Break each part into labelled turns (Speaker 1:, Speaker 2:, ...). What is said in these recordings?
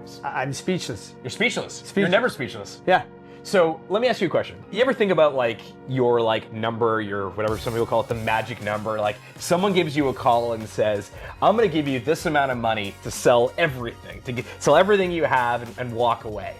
Speaker 1: problems?
Speaker 2: I'm speechless.
Speaker 1: You're speechless.
Speaker 2: Speechless.
Speaker 1: You're never speechless.
Speaker 2: Yeah.
Speaker 1: So let me ask you a question. You ever think about like your like number, your whatever some people call it, the magic number? Like someone gives you a call and says, I'm gonna give you this amount of money to sell everything, sell everything you have and walk away.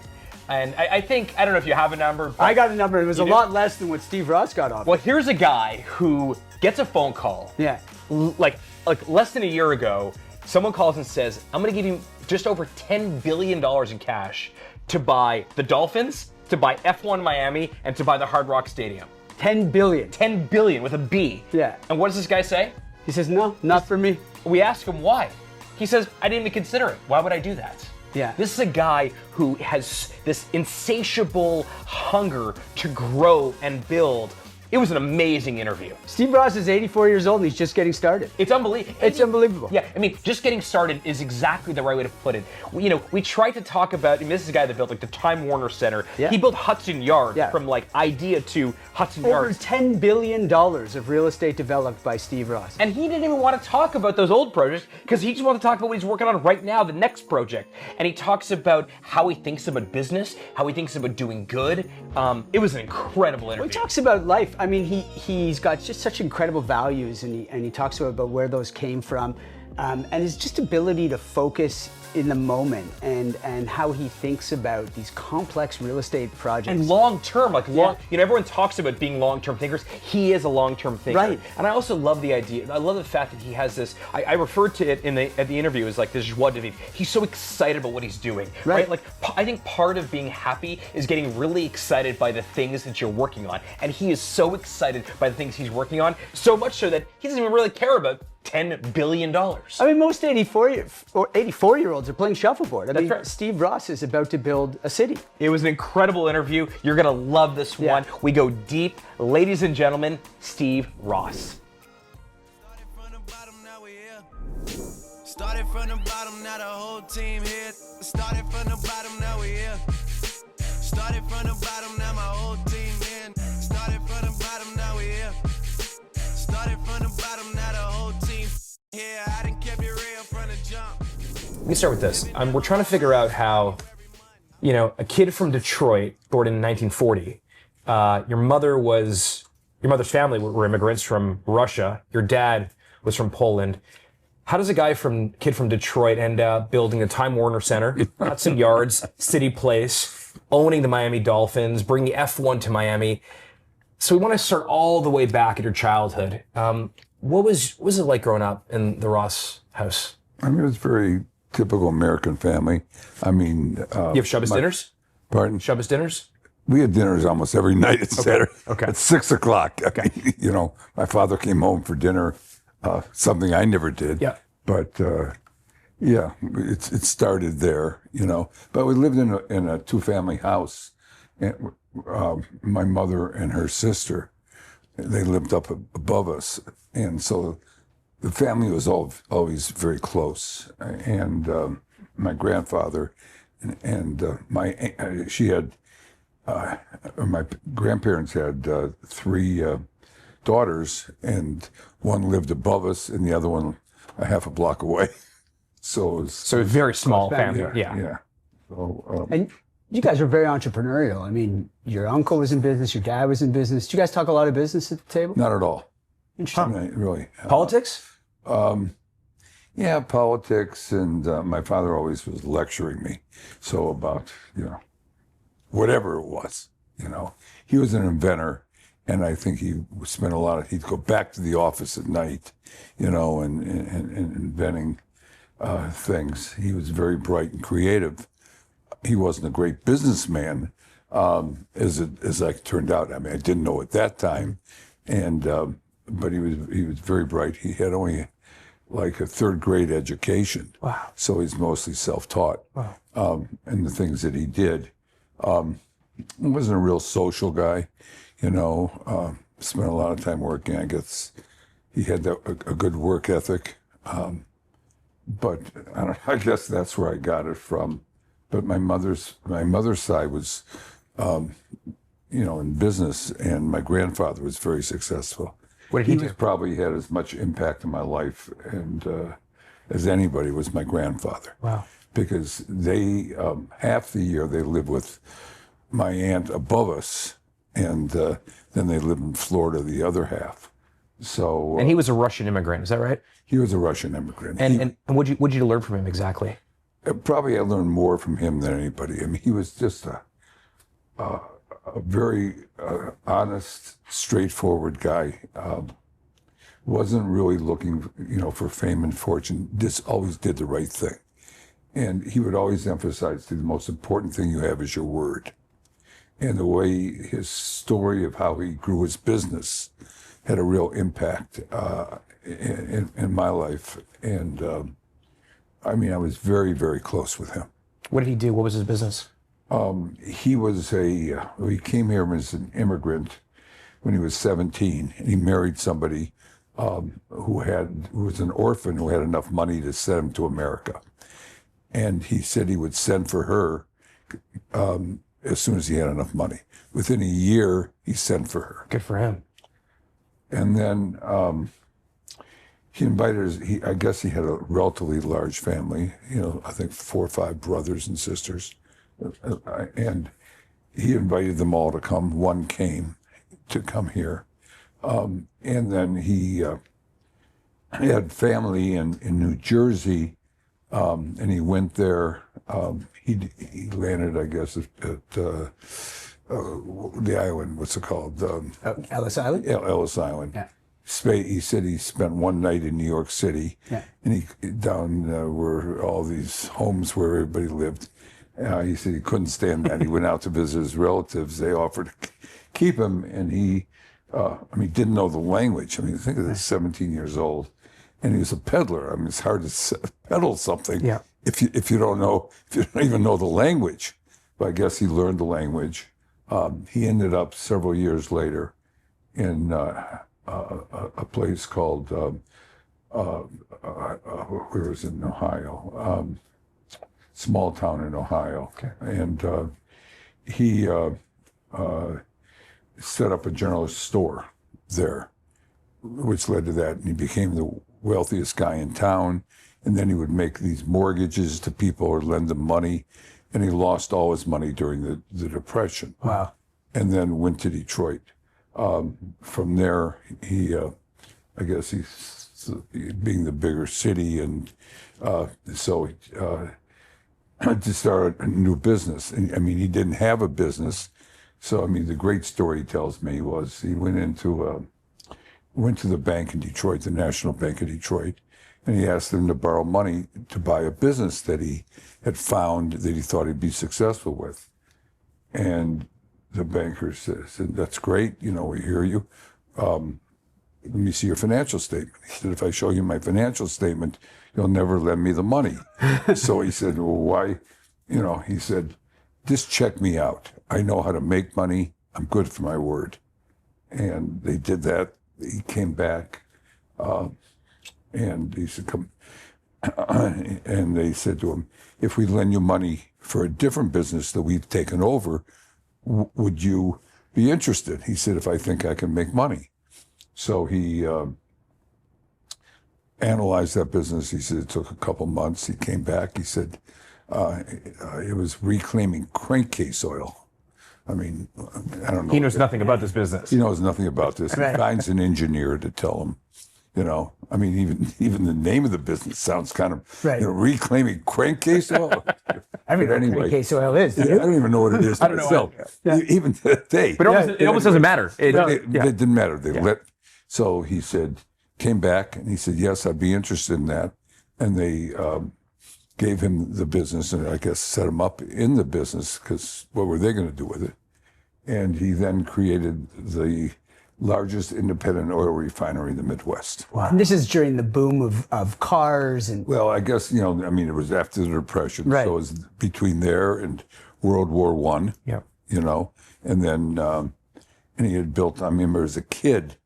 Speaker 1: And I think, I don't know if you have a number. But
Speaker 2: I got a number. It was a lot less than what Steve Ross got off.
Speaker 1: Well, here's a guy who gets a phone call.
Speaker 2: Yeah.
Speaker 1: Like less than a year ago, someone calls and says, I'm gonna give you just over $10 billion in cash to buy the Dolphins, to buy F1 Miami, and to buy the Hard Rock Stadium.
Speaker 2: 10 billion.
Speaker 1: 10 billion with a B.
Speaker 2: Yeah.
Speaker 1: And what does this guy say?
Speaker 2: He says, no, not for me.
Speaker 1: We ask him why. He says, I didn't even consider it. Why would I do that?
Speaker 2: Yeah.
Speaker 1: This is a guy who has this insatiable hunger to grow and build. It was an amazing interview.
Speaker 2: Steve Ross is 84 years old and he's just getting started.
Speaker 1: It's unbelievable.
Speaker 2: It's unbelievable.
Speaker 1: Yeah, I mean, just getting started is exactly the right way to put it. We tried to talk about, this is a guy that built like the Time Warner Center.
Speaker 2: Yeah.
Speaker 1: He built Hudson Yards
Speaker 2: Yeah.
Speaker 1: from like idea to Hudson
Speaker 2: Over
Speaker 1: Yards.
Speaker 2: $10 billion of real estate developed by Steve Ross.
Speaker 1: And he didn't even want to talk about those old projects because he just wanted to talk about what he's working on right now, the next project. And he talks about how he thinks about business, how he thinks about doing good. It was an incredible interview.
Speaker 2: Well, he talks about life. I mean, he's got just such incredible values, and he talks about where those came from, and his just ability to focus in the moment and how he thinks about these complex real estate projects.
Speaker 1: And long term, everyone talks about being long-term thinkers. He is a long-term thinker.
Speaker 2: Right.
Speaker 1: And I also love the idea, I love the fact that he has this, I referred to it at the interview as like this joie de vivre. He's so excited about what he's doing, right? Like, I think part of being happy is getting really excited by the things that you're working on. And he is so excited by the things he's working on, so much so that he doesn't even really care about $10 billion.
Speaker 2: I mean, most 84-year-olds are playing shuffleboard. I mean,
Speaker 1: right.
Speaker 2: Steve Ross is about to build a city.
Speaker 1: It was an incredible interview. You're gonna love this one. We go deep. Ladies and gentlemen, Steve Ross.
Speaker 3: Started from the bottom, now the whole team here. Started from the bottom, now we here. Started from the bottom, now my whole team in. Started from the bottom, now we here. Started from the bottom, now the whole team here. I done kept it real from the jump.
Speaker 1: Let me start with this. We're trying to figure out how, a kid from Detroit, born in 1940, your mother's family were immigrants from Russia. Your dad was from Poland. How does a kid from Detroit end up building the Time Warner Center, Hudson Yards, CityPlace, owning the Miami Dolphins, bringing F1 to Miami? So we want to start all the way back at your childhood. What was it like growing up in the Ross house?
Speaker 4: I mean, it was a very typical American family. I mean...
Speaker 1: You have Shabbos dinners?
Speaker 4: Pardon?
Speaker 1: Shabbos dinners?
Speaker 4: We had dinners almost every night at Saturday.
Speaker 1: Okay.
Speaker 4: At 6 o'clock. Okay. My father came home for dinner, something I never did.
Speaker 1: Yeah.
Speaker 4: But, it started there, But we lived in a two-family house. And, my mother and her sister, they lived up above us. And so the family was always very close. And my grandfather my grandparents had three daughters, and one lived above us and the other one a half a block away. So it was
Speaker 1: a very small family.
Speaker 4: Yeah. So,
Speaker 2: And you guys are very entrepreneurial. I mean, your uncle was in business, your dad was in business. Do you guys talk a lot of business at the table?
Speaker 4: not at all.
Speaker 2: Interesting.
Speaker 4: Really.
Speaker 1: Politics?
Speaker 4: Yeah, politics, and my father always was lecturing me. So about, whatever it was, He was an inventor, and I think he'd go back to the office at night, and inventing things. He was very bright and creative. He wasn't a great businessman, as I turned out. I mean, I didn't know at that time, and but he was very bright. He had only like a third grade education.
Speaker 1: Wow.
Speaker 4: So he's mostly self-taught.
Speaker 1: Wow.
Speaker 4: And the things that he did. He wasn't a real social guy, spent a lot of time working. I guess he had a good work ethic. But I guess that's where I got it from. But my mother's side was, in business, and my grandfather was very successful.
Speaker 1: What did he do?
Speaker 4: Probably had as much impact in my life and as anybody was my grandfather.
Speaker 1: Wow.
Speaker 4: because they, half the year they live with my aunt above us, and then they live in Florida the other half. So
Speaker 1: And he was a Russian immigrant, is that right?
Speaker 4: he was a Russian immigrant.
Speaker 1: And what'd you learn from him exactly?
Speaker 4: Probably I learned more from him than anybody. I mean, he was just a very honest, straightforward guy. Wasn't really looking, for fame and fortune. Just always did the right thing. And he would always emphasize that the most important thing you have is your word. And the way his story of how he grew his business had a real impact in my life. And I was very, very close with him.
Speaker 1: What did he do? What was his business?
Speaker 4: He came here as an immigrant when he was 17, and he married somebody who was an orphan who had enough money to send him to America. And he said he would send for her as soon as he had enough money. Within a year, he sent for her.
Speaker 1: Good for him.
Speaker 4: And then he invited I guess he had a relatively large family, I think 4 or 5 brothers and sisters. And he invited them all to come. One came to come here. And then he had family in New Jersey, and he went there. He landed, I guess, at the island. What's it called?
Speaker 2: Ellis Island?
Speaker 4: Ellis Island.
Speaker 2: Yeah.
Speaker 4: He said he spent one night in New York City,
Speaker 2: Yeah.
Speaker 4: and he down where all these homes where everybody lived. He said he couldn't stand that. He went out to visit his relatives. They offered to keep him, and he didn't know the language. Think of this, 17 years old, and he was a peddler. It's hard to peddle something if you don't even know the language. But I guess he learned the language. He ended up several years later in a place called where was it, in Ohio? Small town in Ohio.
Speaker 1: Okay.
Speaker 4: And he set up a general store there, which led to that. And he became the wealthiest guy in town. And then he would make these mortgages to people or lend them money. And he lost all his money during the Depression.
Speaker 2: Wow.
Speaker 4: And then went to Detroit. From there, he, I guess he's being the bigger city. And so to start a new business. And, he didn't have a business. So, the great story he tells me was he went to the bank in Detroit, the National Bank of Detroit, and he asked them to borrow money to buy a business that he had found that he thought he'd be successful with. And the banker said, "That's great, we hear you. Let me see your financial statement." He said, "If I show you my financial statement, you'll never lend me the money." So he said, "Well, why?" He said, "Just check me out. I know how to make money. I'm good for my word." And they did that. He came back, and he said, "Come." And they said to him, "If we lend you money for a different business that we've taken over, would you be interested?" He said, "If I think I can make money." So he analyzed that business. He said it took a couple months. He came back. He said it was reclaiming crankcase oil. I don't know.
Speaker 1: He knows nothing about this business.
Speaker 4: He knows nothing about this.
Speaker 2: Right.
Speaker 4: He finds an engineer to tell him. Even the name of the business sounds kind of
Speaker 2: Right.
Speaker 4: Reclaiming crankcase oil.
Speaker 2: I mean,
Speaker 4: But anyway,
Speaker 2: what case oil is.
Speaker 4: I don't even know what it is
Speaker 1: I don't know
Speaker 4: myself. Even today.
Speaker 1: But it almost doesn't matter.
Speaker 4: It didn't matter. So he said, came back and he said, "Yes, I'd be interested in that." And they gave him the business and I guess set him up in the business because what were they going to do with it? And he then created the largest independent oil refinery in the Midwest.
Speaker 2: Wow. And this is during the boom of cars and.
Speaker 4: Well, I guess, it was after the Depression.
Speaker 2: Right.
Speaker 4: So it was between there and World War I.
Speaker 1: Yeah.
Speaker 4: And then, and he had built, I remember as a kid,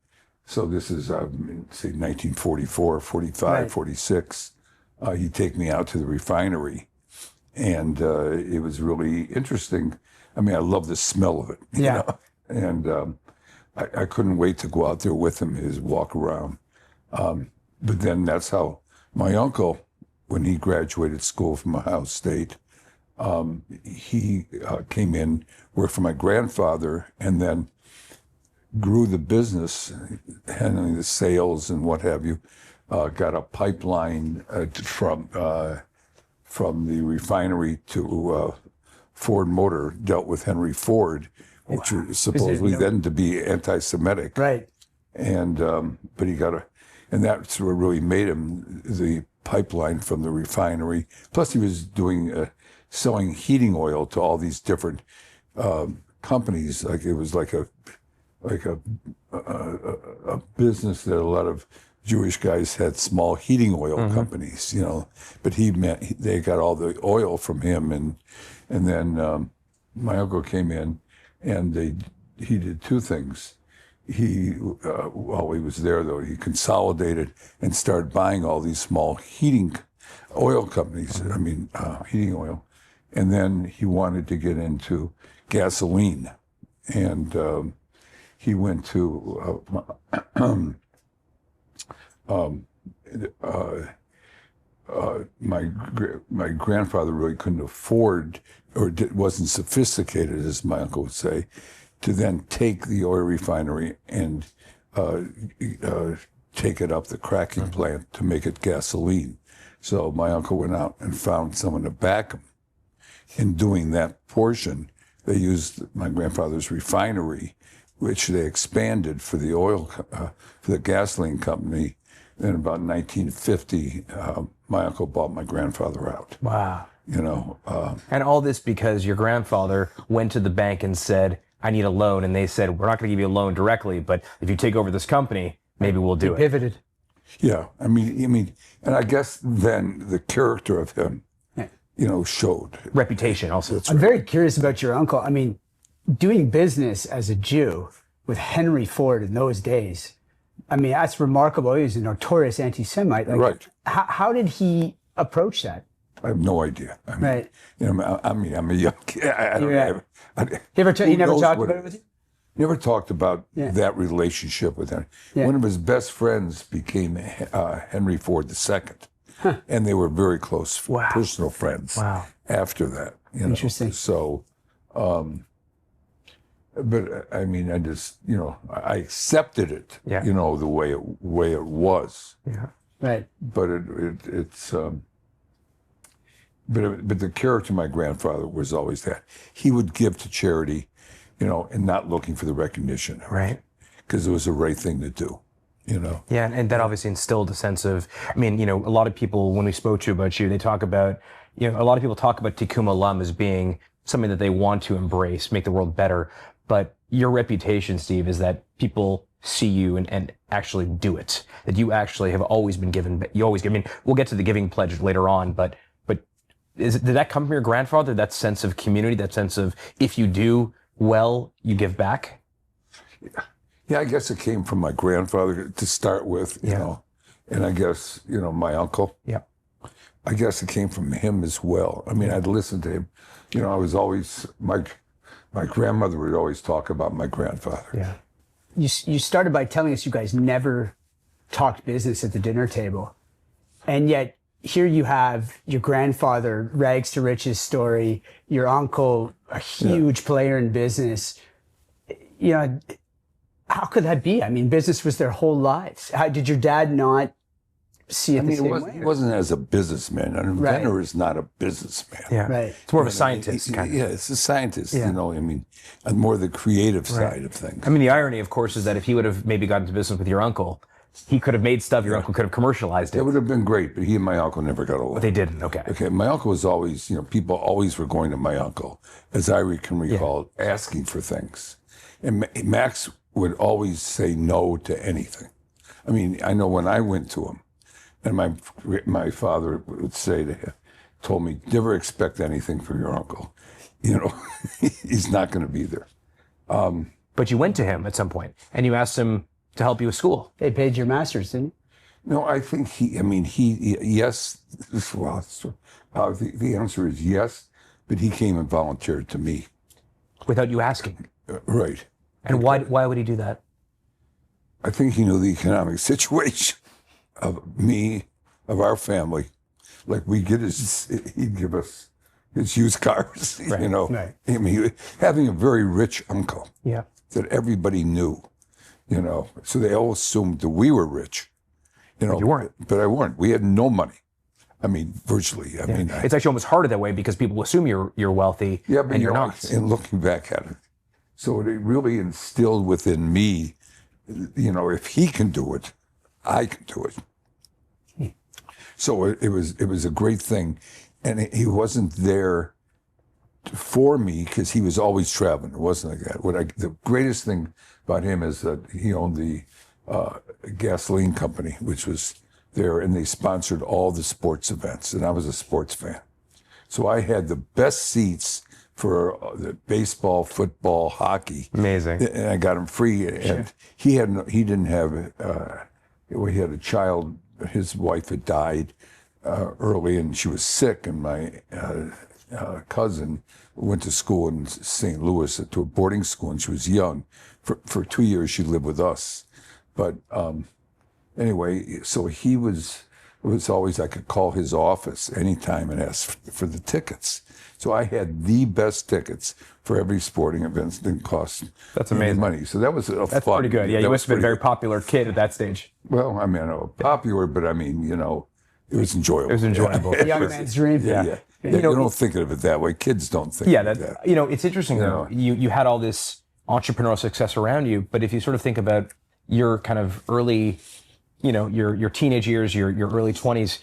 Speaker 4: so this is, say, 1944, 45,
Speaker 2: Right.
Speaker 4: 46, he'd take me out to the refinery. And it was really interesting. I love the smell of it. you
Speaker 2: Yeah.
Speaker 4: know? And I couldn't wait to go out there with him, his walk around. But then that's how my uncle when he graduated school from Ohio State, he came in, worked for my grandfather, and then grew the business, handling the sales and what have you. Got a pipeline from the refinery to Ford Motor, dealt with Henry Ford, which was supposedly then to be anti-Semitic.
Speaker 2: Right.
Speaker 4: And but he got and that's what really made him the pipeline from the refinery. Plus, he was doing selling heating oil to all these different companies. Like it was like a business that a lot of Jewish guys had small heating oil companies, you know. But they got all the oil from him, and then my uncle came in, and he did two things. While he was there, though, he consolidated and started buying all these small heating oil companies. I mean, heating oil, and then he wanted to get into gasoline, and he went to my grandfather really couldn't afford, or wasn't sophisticated, as my uncle would say, to then take the oil refinery and take it up the cracking plant to make it gasoline. So my uncle went out and found someone to back him in doing that portion. They used my grandfather's refinery, which they expanded for the oil, for the gasoline company. Then about 1950, my uncle bought my grandfather out.
Speaker 1: Wow.
Speaker 4: You know.
Speaker 1: And all this because your grandfather went to the bank and said, I need a loan. And they said, we're not going to give you a loan directly, but if you take over this company, maybe we'll do it.
Speaker 2: Pivoted.
Speaker 4: Yeah. I mean, and I guess then the character of him, you know, showed.
Speaker 1: Reputation also.
Speaker 2: I'm very curious about your uncle. I mean, doing business as a Jew with Henry Ford in those days, I mean, that's remarkable. He was a notorious anti-Semite. Like,
Speaker 4: right.
Speaker 2: How did he approach that?
Speaker 4: I have no idea. I mean,
Speaker 2: Right.
Speaker 4: You know, I'm a young kid. I don't
Speaker 2: Yeah.
Speaker 4: have.
Speaker 2: He never talked about it with you?
Speaker 4: Never talked about that relationship with him.
Speaker 2: Yeah.
Speaker 4: One of his best friends became Henry Ford II, and they were very close personal friends.
Speaker 1: Wow.
Speaker 4: After that, you know.
Speaker 2: Interesting.
Speaker 4: So, but I mean, I just, you know, I accepted it.
Speaker 1: Yeah.
Speaker 4: You know, the way it was.
Speaker 1: Yeah.
Speaker 2: Right.
Speaker 4: But it's. But the character of my grandfather was always that. He would give to charity, you know, and not looking for the recognition.
Speaker 1: Right.
Speaker 4: Because it was the right thing to do, you know.
Speaker 1: Yeah, and that obviously instilled a sense of, I mean, you know, a lot of people, when we spoke to you about you, they talk about, you know, a lot of people talk about Tikkun Olam as being something that they want to embrace, make the world better. But your reputation, Steve, is that people see you and actually do it. That you actually have always been given, you always give, I mean, we'll get to the giving pledge later on, but did that come from your grandfather, that sense of community, that sense of if you do well, you give back?
Speaker 4: Yeah, I guess it came from my grandfather to start with, you know, and I guess, you know, my uncle.
Speaker 1: Yeah.
Speaker 4: I guess it came from him as well. I mean, I'd listen to him. You know, I was always, my grandmother would always talk about my grandfather.
Speaker 1: Yeah.
Speaker 2: You started by telling us you guys never talked business at the dinner table. And yet, here you have your grandfather, rags to riches story, your uncle, a huge player in business. You know, how could that be? I mean, business was their whole lives. How did your dad not see it the same way?
Speaker 4: It wasn't as a businessman. An inventor is not a businessman.
Speaker 1: Yeah.
Speaker 2: Right.
Speaker 1: It's more of a scientist, kind of.
Speaker 4: Yeah, it's a scientist, you know, I mean, and more the creative side of things.
Speaker 1: I mean, the irony, of course, is that if he would have maybe gotten into business with your uncle, he could have made stuff, your uncle could have commercialized it.
Speaker 4: It would have been great, but he and my uncle never got along.
Speaker 1: But they didn't, okay.
Speaker 4: Okay, my uncle was always, you know, people always were going to my uncle, as I can recall, asking for things. And Max would always say no to anything. I mean, I know when I went to him, and my father would say to him, told me, never expect anything from your uncle. You know, he's not going to be there.
Speaker 1: But you went to him at some point, and you asked him to help you with school.
Speaker 2: They paid your masters, didn't
Speaker 4: No, I think yes. Well, the answer is yes, but he came and volunteered to me.
Speaker 1: Without you asking.
Speaker 4: Right.
Speaker 1: And why would he do that?
Speaker 4: I think he knew the economic situation of me, of our family, like he'd give us his used cars, you know.
Speaker 2: Right.
Speaker 4: I mean, having a very rich uncle
Speaker 1: Yeah.
Speaker 4: that everybody knew, you know. So they all assumed that we were rich, you know.
Speaker 1: you weren't.
Speaker 4: But I weren't. We had no money. I mean, virtually. I mean,
Speaker 1: It's actually almost harder that way because people assume you're wealthy
Speaker 4: but
Speaker 1: and you're not.
Speaker 4: And looking back at it, so it really instilled within me, you know, if he can do it, I can do it. So it was a great thing, and he wasn't there for me because he was always traveling. It wasn't like that. The greatest thing about him is that he owned the gasoline company, which was there, and they sponsored all the sports events, and I was a sports fan. So I had the best seats for the baseball, football, hockey.
Speaker 1: Amazing.
Speaker 4: And I got them free. And he didn't have, he had a child, his wife had died early and she was sick, and my cousin went to school in St. Louis to a boarding school, and she was young. For 2 years she lived with us. But anyway, so it was always, I could call his office anytime and ask for the tickets. So I had the best tickets for every sporting event. It didn't cost
Speaker 1: That's
Speaker 4: any
Speaker 1: amazing.
Speaker 4: money. So that was
Speaker 1: That's pretty good. Yeah, you must have been a very popular kid at that stage.
Speaker 4: Well, I mean, I know, popular, but I mean, you know, it was enjoyable.
Speaker 1: It was enjoyable.
Speaker 2: The young man's dream.
Speaker 4: Yeah. You don't think of it that way. Kids don't think of that.
Speaker 1: You know, it's interesting though. You had all this entrepreneurial success around you, but if you sort of think about your kind of early, you know, your teenage years, your early 20s,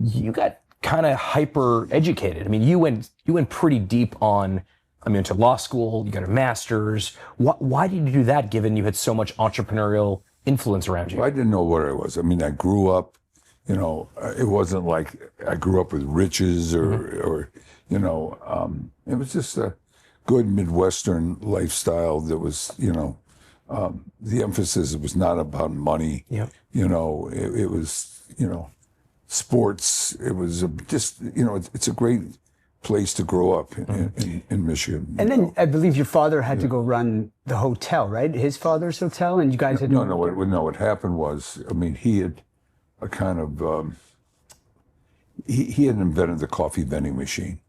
Speaker 1: you got kind of hyper educated. I mean, you went pretty deep on, I mean, to law school, you got a master's. Why did you do that given you had so much entrepreneurial influence around you?
Speaker 4: Well, I didn't know what I was. I mean, I grew up, you know, it wasn't like I grew up with riches or you know, it was just a good Midwestern lifestyle that was, you know, the emphasis was not about money.
Speaker 1: Yep.
Speaker 4: You know, it was, you know, sports. It was just, you know, it's a great place to grow up in Michigan.
Speaker 2: And then I believe your father had to go run the hotel, right? His father's hotel, and you guys had to...
Speaker 4: No, what happened was, I mean, he had a kind of, he had invented the coffee vending machine,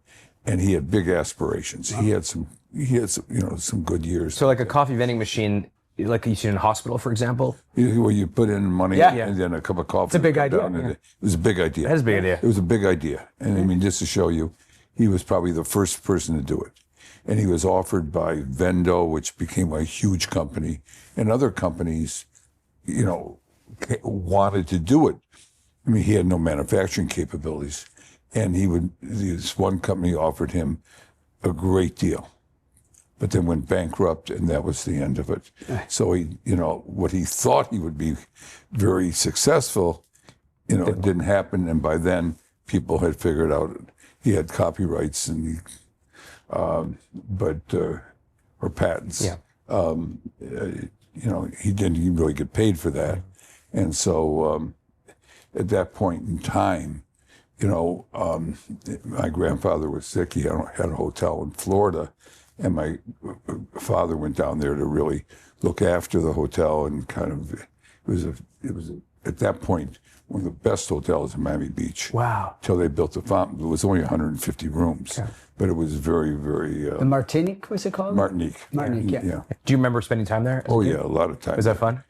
Speaker 4: and he had big aspirations. He had some, you know, some good years.
Speaker 1: So like a coffee vending machine, like you see in a hospital, for example?
Speaker 4: Where you put in money and then a cup of coffee.
Speaker 2: It's a big idea.
Speaker 4: It was a big idea.
Speaker 1: That is a big idea.
Speaker 4: It was a big idea. And I mean, just to show you, he was probably the first person to do it. And he was offered by Vendo, which became a huge company, and other companies, you know, wanted to do it. I mean, he had no manufacturing capabilities. And this one company offered him a great deal, but then went bankrupt, and that was the end of it. So he, you know, what he thought he would be very successful, you know, it didn't happen. And by then, people had figured out he had copyrights and or patents.
Speaker 1: Yeah.
Speaker 4: You know, he didn't even really get paid for that. And so at that point in time, you know, my grandfather was sick. He had a hotel in Florida, and my father went down there to really look after the hotel, and kind of, it was at that point one of the best hotels in Miami Beach.
Speaker 1: Wow.
Speaker 4: Till they built the fountain. It was only 150 rooms, but it was very, very...
Speaker 2: The Martinique, was it called?
Speaker 4: Martinique.
Speaker 2: Martinique, yeah.
Speaker 1: Do you remember spending time there?
Speaker 4: Oh, yeah, a lot of time.
Speaker 1: Was that fun?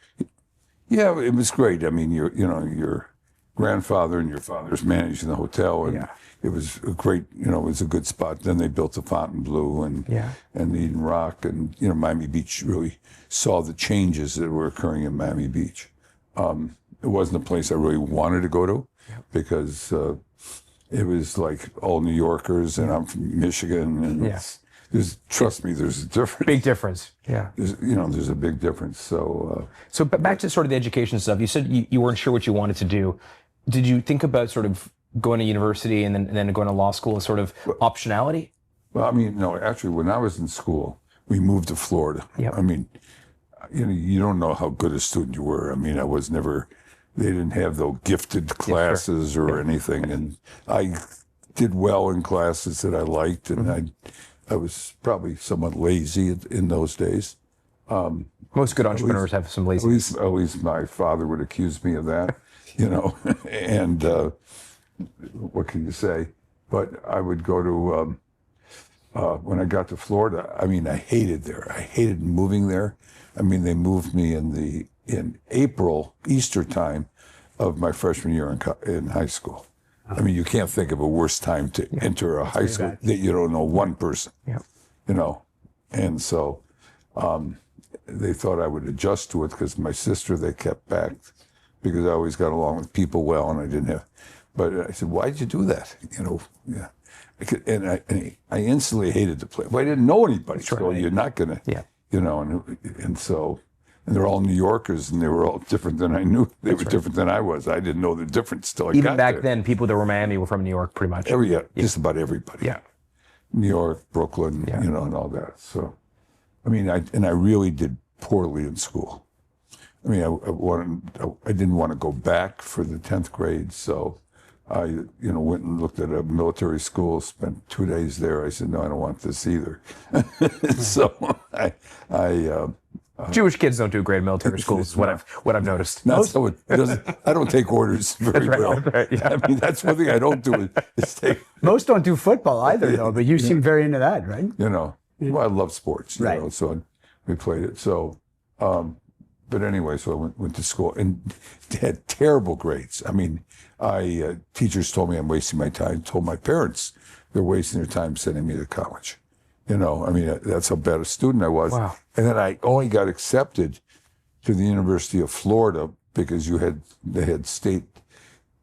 Speaker 4: Yeah, it was great. I mean, your grandfather and your father's managing the hotel, and it was a great, you know, it was a good spot. Then they built the Fontainebleau and Eden Rock, and, you know, Miami Beach really saw the changes that were occurring in Miami Beach. It wasn't a place I really wanted to go to because it was like all New Yorkers, and I'm from Michigan, and trust me, there's a difference.
Speaker 1: Big difference. Yeah.
Speaker 4: There's a big difference. So
Speaker 1: but back to sort of the education stuff. You said you weren't sure what you wanted to do. Did you think about sort of going to university and then going to law school as sort of optionality?
Speaker 4: Well, I mean, no, actually, when I was in school, we moved to Florida.
Speaker 1: Yep.
Speaker 4: I mean, you know, you don't know how good a student you were. I mean, I was never, they didn't have those gifted classes or anything. And I did well in classes that I liked, and I was probably somewhat lazy in those days.
Speaker 1: Most good entrepreneurs have some laziness.
Speaker 4: At least my father would accuse me of that, you know. And what can you say? But I would go to, when I got to Florida, I mean, I hated there. I hated moving there. I mean, they moved me in April, Easter time of my freshman year in high school. I mean, you can't think of a worse time to enter a high school that you don't know one person, you know. And so they thought I would adjust to it because my sister they kept back because I always got along with people well and I didn't have. But I said, why'd you do that? You know, yeah. I instantly hated the place. Well, I didn't know anybody, so you're not going to, you know, and so, and they're all New Yorkers and they were all different than I knew. They were different than I was. I didn't know the difference till I got there.
Speaker 1: Even back then, people that were Miami were from New York pretty much.
Speaker 4: Just about everybody.
Speaker 1: Yeah.
Speaker 4: New York, Brooklyn, you know, and all that. So, I mean, I really did poorly in school. I mean, I didn't want to go back for the 10th grade, so I, you know, went and looked at a military school, spent 2 days there. I said, no, I don't want this either. So
Speaker 1: Jewish kids don't do great in military schools. Is what I've noticed.
Speaker 4: That's how it doesn't. I don't take orders very well.
Speaker 1: Right, yeah.
Speaker 4: I mean, that's one thing I don't do is take.
Speaker 2: Most don't do football either, though. But you seem very into that, right?
Speaker 4: You know, well, I love sports. You know, so we played it. So, but anyway, so I went to school and had terrible grades. I mean, teachers told me I'm wasting my time. Told my parents they're wasting their time sending me to college. You know, I mean, that's how bad a student I was.
Speaker 1: Wow.
Speaker 4: And then I only got accepted to the University of Florida because they had state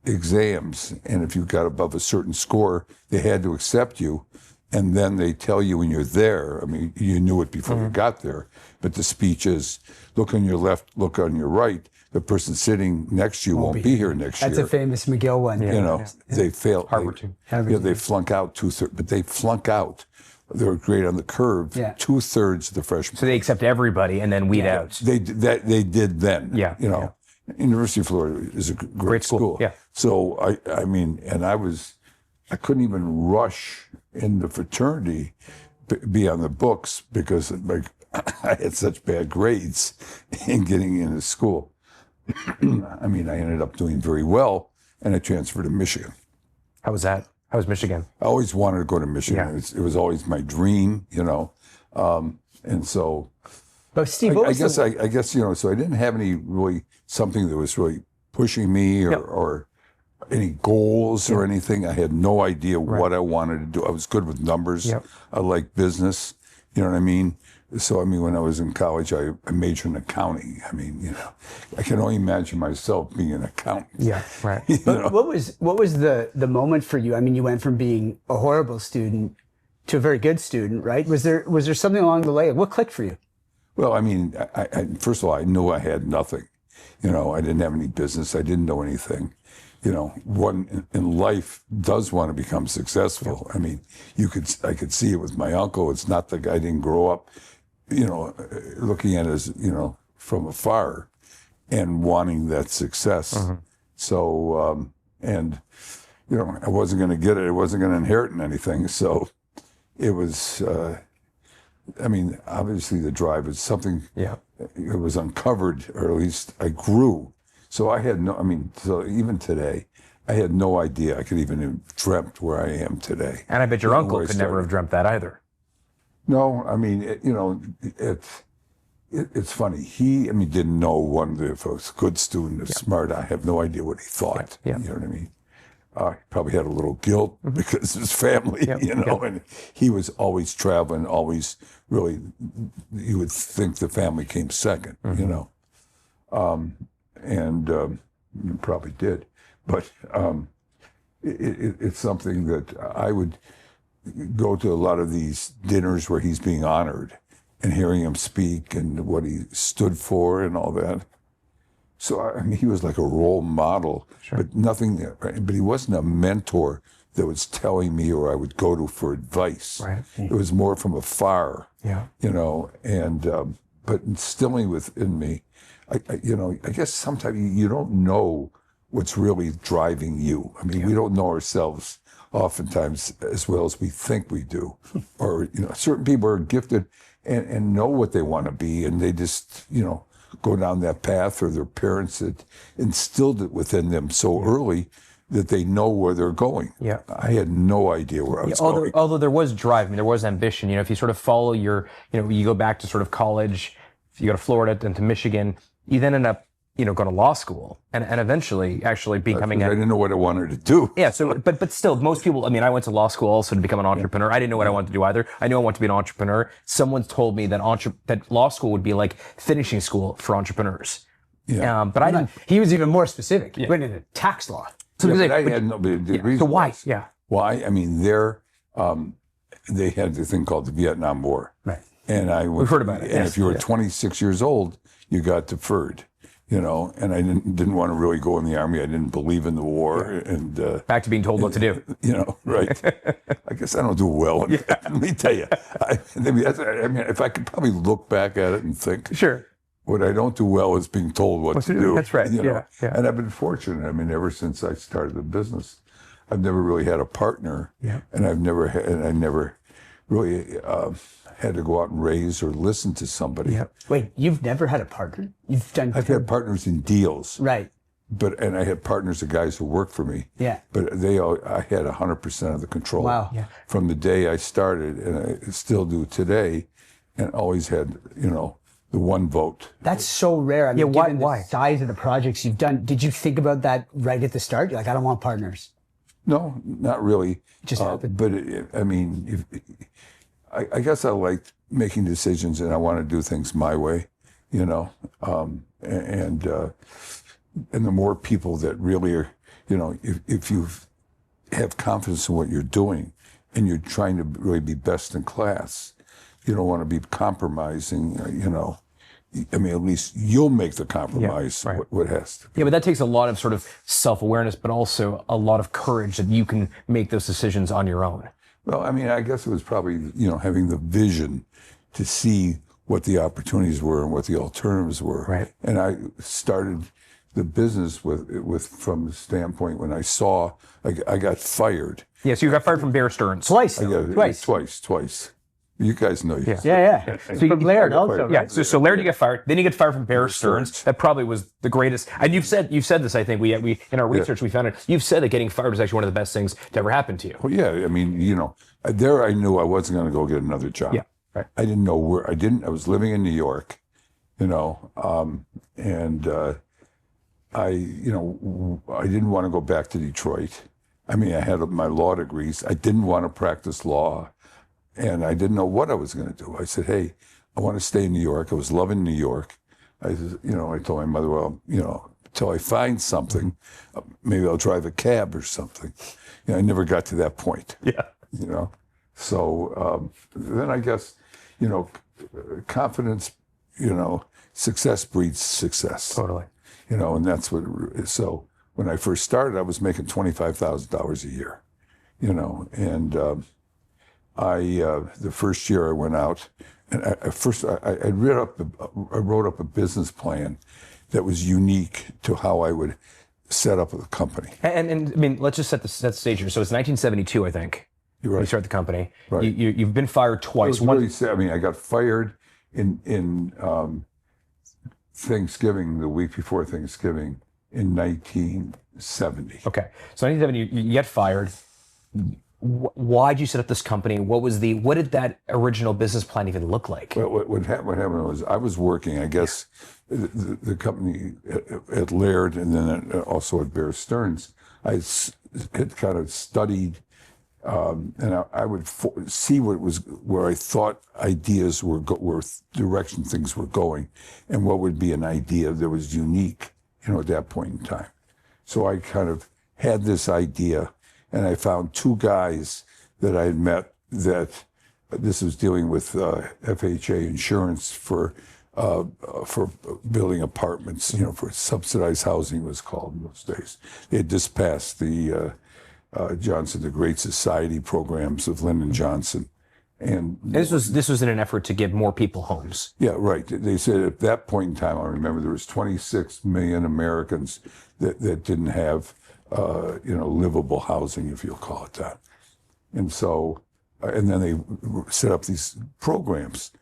Speaker 4: exams. And if you got above a certain score, they had to accept you. And then they tell you when you're there, I mean, you knew it before you got there, but the speech is, look on your left, look on your right. The person sitting next to you won't be here next year.
Speaker 2: That's a famous McGill one.
Speaker 4: You know, they fail.
Speaker 1: Harvard too.
Speaker 4: They flunk out 2/3, but they flunk out. They were great on the curve. 2/3 of the freshmen.
Speaker 1: So they accept everybody and then weed out.
Speaker 4: They did then.
Speaker 1: Yeah.
Speaker 4: You know, University of Florida is a great school.
Speaker 1: Yeah.
Speaker 4: So I mean, and I couldn't even rush in the fraternity, be on the books because I had such bad grades in getting into school. I mean, I ended up doing very well, and I transferred to Michigan.
Speaker 1: How was that? How was Michigan?
Speaker 4: I always wanted to go to Michigan.
Speaker 1: Yeah.
Speaker 4: It was always my dream, you know, and so.
Speaker 2: But Steve,
Speaker 4: I guess you know. So I didn't have any really something that was really pushing me or any goals or anything. I had no idea what I wanted to do. I was good with numbers. I liked business. You know what I mean? So, I mean, when I was in college, I majored in accounting. I mean, you know, I can only imagine myself being an accountant.
Speaker 1: Yeah, right.
Speaker 2: But what was the moment for you? I mean, you went from being a horrible student to a very good student, right? Was there something along the way? What clicked for you?
Speaker 4: Well, I mean, I first of all, I knew I had nothing. You know, I didn't have any business. I didn't know anything. You know, one in life does want to become successful. I mean, I could see it with my uncle. It's not the guy didn't grow up, you know, looking at it as, you know, from afar and wanting that success. So, and, you know, I wasn't going to get it. I wasn't going to inherit anything. So it was, I mean, obviously the drive is something, it was uncovered, or at least I grew. So I had so even today, I had no idea I could even have dreamt where I am today.
Speaker 1: And I bet your uncle could never have dreamt that either.
Speaker 4: No, I mean, you know, it's funny. He, didn't know if I was a good student or smart. I have no idea what he thought. You know what I mean? He probably had a little guilt because of his family, you know, and he was always traveling, always really, you would think the family came second, you know. And probably did, but it's something that I would go to a lot of these dinners where he's being honored and hearing him speak and what he stood for and all that. So I mean, he was like a role model, but nothing. But he wasn't a mentor that was telling me or I would go to for advice.
Speaker 1: Right.
Speaker 4: It was more from afar. You know, and but instilling within me. I guess sometimes you don't know what's really driving you. I mean, we don't know ourselves oftentimes as well as we think we do. Or, you know, certain people are gifted and know what they want to be, and they just, you know, go down that path, or their parents that instilled it within them so early that they know where they're going.
Speaker 1: Yeah.
Speaker 4: I had no idea where I was going.
Speaker 1: Although there was drive, I mean, there was ambition. You know, if you sort of follow your, you know, you go back to sort of college, if you go to Florida and to Michigan, you then end up, you know, going to law school and eventually actually becoming
Speaker 4: I didn't know what I wanted to do.
Speaker 1: Yeah, so but still, most people, I mean, I went to law school also to become an entrepreneur. I didn't know what I wanted to do either. I knew I wanted to be an entrepreneur. Someone told me that that law school would be like finishing school for entrepreneurs.
Speaker 4: Yeah.
Speaker 1: But I didn't.
Speaker 2: He was even more specific. He went into tax law.
Speaker 1: So,
Speaker 4: Yeah, but I had no degrees.
Speaker 1: so why? Yeah.
Speaker 4: Why? I mean, they had the thing called the Vietnam War.
Speaker 1: Right.
Speaker 4: And
Speaker 1: We've heard about it.
Speaker 4: And if you were 26 years old, you got deferred. You know, and I didn't want to really go in the army. I didn't believe in the war, and
Speaker 1: Back to being told what to do.
Speaker 4: you know, right? I guess I don't do well. Let me tell you. I mean, if I could probably look back at it and think,
Speaker 1: Sure.
Speaker 4: what I don't do well is being told what to do.
Speaker 1: That's right.
Speaker 4: You know?
Speaker 1: Yeah.
Speaker 4: And I've been fortunate. I mean, ever since I started the business, I've never really had a partner.
Speaker 1: Yeah.
Speaker 4: And I never really had to go out and raise or listen to somebody.
Speaker 1: Yeah.
Speaker 2: Wait, you've never had a partner?
Speaker 4: I've had partners in deals.
Speaker 2: Right.
Speaker 4: And I had partners of guys who worked for me.
Speaker 2: Yeah.
Speaker 4: But I had 100% of the control.
Speaker 2: Wow. Yeah.
Speaker 4: From the day I started, and I still do today, and always had, you know, the one vote.
Speaker 2: That's so rare. I mean,
Speaker 1: Yeah,
Speaker 2: given
Speaker 1: why?
Speaker 2: the size of the projects you've done, did you think about that right at the start? You're like, I don't want partners.
Speaker 4: No, not really.
Speaker 2: Just happened.
Speaker 4: But I mean, I guess I like making decisions, and I want to do things my way, you know. And the more people that really are, you know, if you have confidence in what you're doing, and you're trying to really be best in class, you don't want to be compromising, you know. I mean, at least you'll make the compromise.
Speaker 1: Yeah, right.
Speaker 4: What has to be.
Speaker 1: Yeah, but that takes a lot of sort of self-awareness, but also a lot of courage that you can make those decisions on your own.
Speaker 4: Well, I mean, I guess it was probably, you know, having the vision to see what the opportunities were and what the alternatives were.
Speaker 1: Right.
Speaker 4: And I started the business with from the standpoint when I saw I got fired.
Speaker 1: Yeah, so you got fired from Bear Stearns.
Speaker 2: Twice.
Speaker 4: I got
Speaker 2: Twice.
Speaker 4: You guys know.
Speaker 1: Yeah.
Speaker 2: Yeah. So from Laird also.
Speaker 1: Yeah, so Laird, you get fired. Then you get fired from Bear Stearns. That probably was the greatest. And you've said this. I think we in our research we found it. You've said that getting fired was actually one of the best things to ever happen to you.
Speaker 4: Well, yeah. I mean, you know, there I knew I wasn't going to go get another job.
Speaker 1: Yeah. Right.
Speaker 4: I didn't know where. I was living in New York, you know, and I didn't want to go back to Detroit. I mean, I had my law degrees. I didn't want to practice law. And I didn't know what I was going to do. I said, hey, I want to stay in New York. I was loving New York. I told my mother, well, you know, until I find something, maybe I'll drive a cab or something. You know, I never got to that point.
Speaker 1: Yeah.
Speaker 4: You know, so then I guess, you know, confidence, you know, success breeds success.
Speaker 1: Totally.
Speaker 4: You know, and that's what, so when I first started, I was making $25,000 a year, you know, and the first year I went out, and I wrote up a business plan that was unique to how I would set up the company.
Speaker 1: And I mean, let's just set the stage here. So it's 1972, I think.
Speaker 4: You're right.
Speaker 1: You start the company.
Speaker 4: Right.
Speaker 1: You've been fired twice.
Speaker 4: I got fired in Thanksgiving, the week before Thanksgiving in 1970.
Speaker 1: Okay. So 1970, you get fired. Why'd you set up this company? What did that original business plan even look like?
Speaker 4: Well, what happened was I was working, I guess, the company at Laird and then also at Bear Stearns. I had kind of studied, and I would see where I thought ideas were direction things were going, and what would be an idea that was unique, you know, at that point in time. So I kind of had this idea. And I found two guys that I had met that this was dealing with FHA insurance for building apartments, you know, for subsidized housing was called in those days. They had just passed the the Great Society programs of Lyndon Johnson. And
Speaker 1: this was in an effort to give more people homes.
Speaker 4: Yeah, right. They said at that point in time, I remember there was 26 million Americans that didn't have livable housing, if you'll call it that. And so, and then they set up these programs.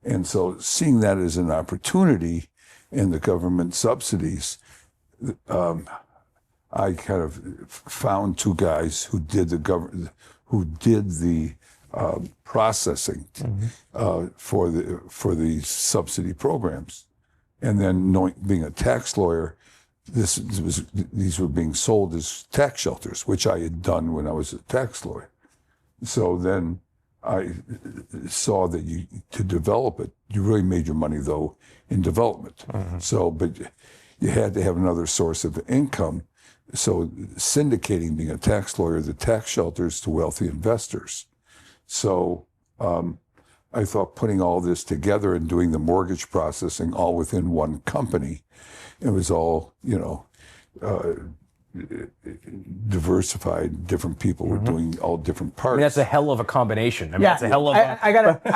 Speaker 4: And so seeing that as an opportunity in the government subsidies, I kind of found two guys who did the processing for the subsidy programs, and then being a tax lawyer, these were being sold as tax shelters, which I had done when I was a tax lawyer. So then I saw that to develop it, you really made your money though in development. So, but you had to have another source of income. So syndicating, being a tax lawyer, the tax shelters to wealthy investors. So I thought putting all this together and doing the mortgage processing all within one company, it was all, diversified. Different people were doing all different parts.
Speaker 1: I mean, that's a hell of a combination. I mean, that's a hell of a...
Speaker 2: I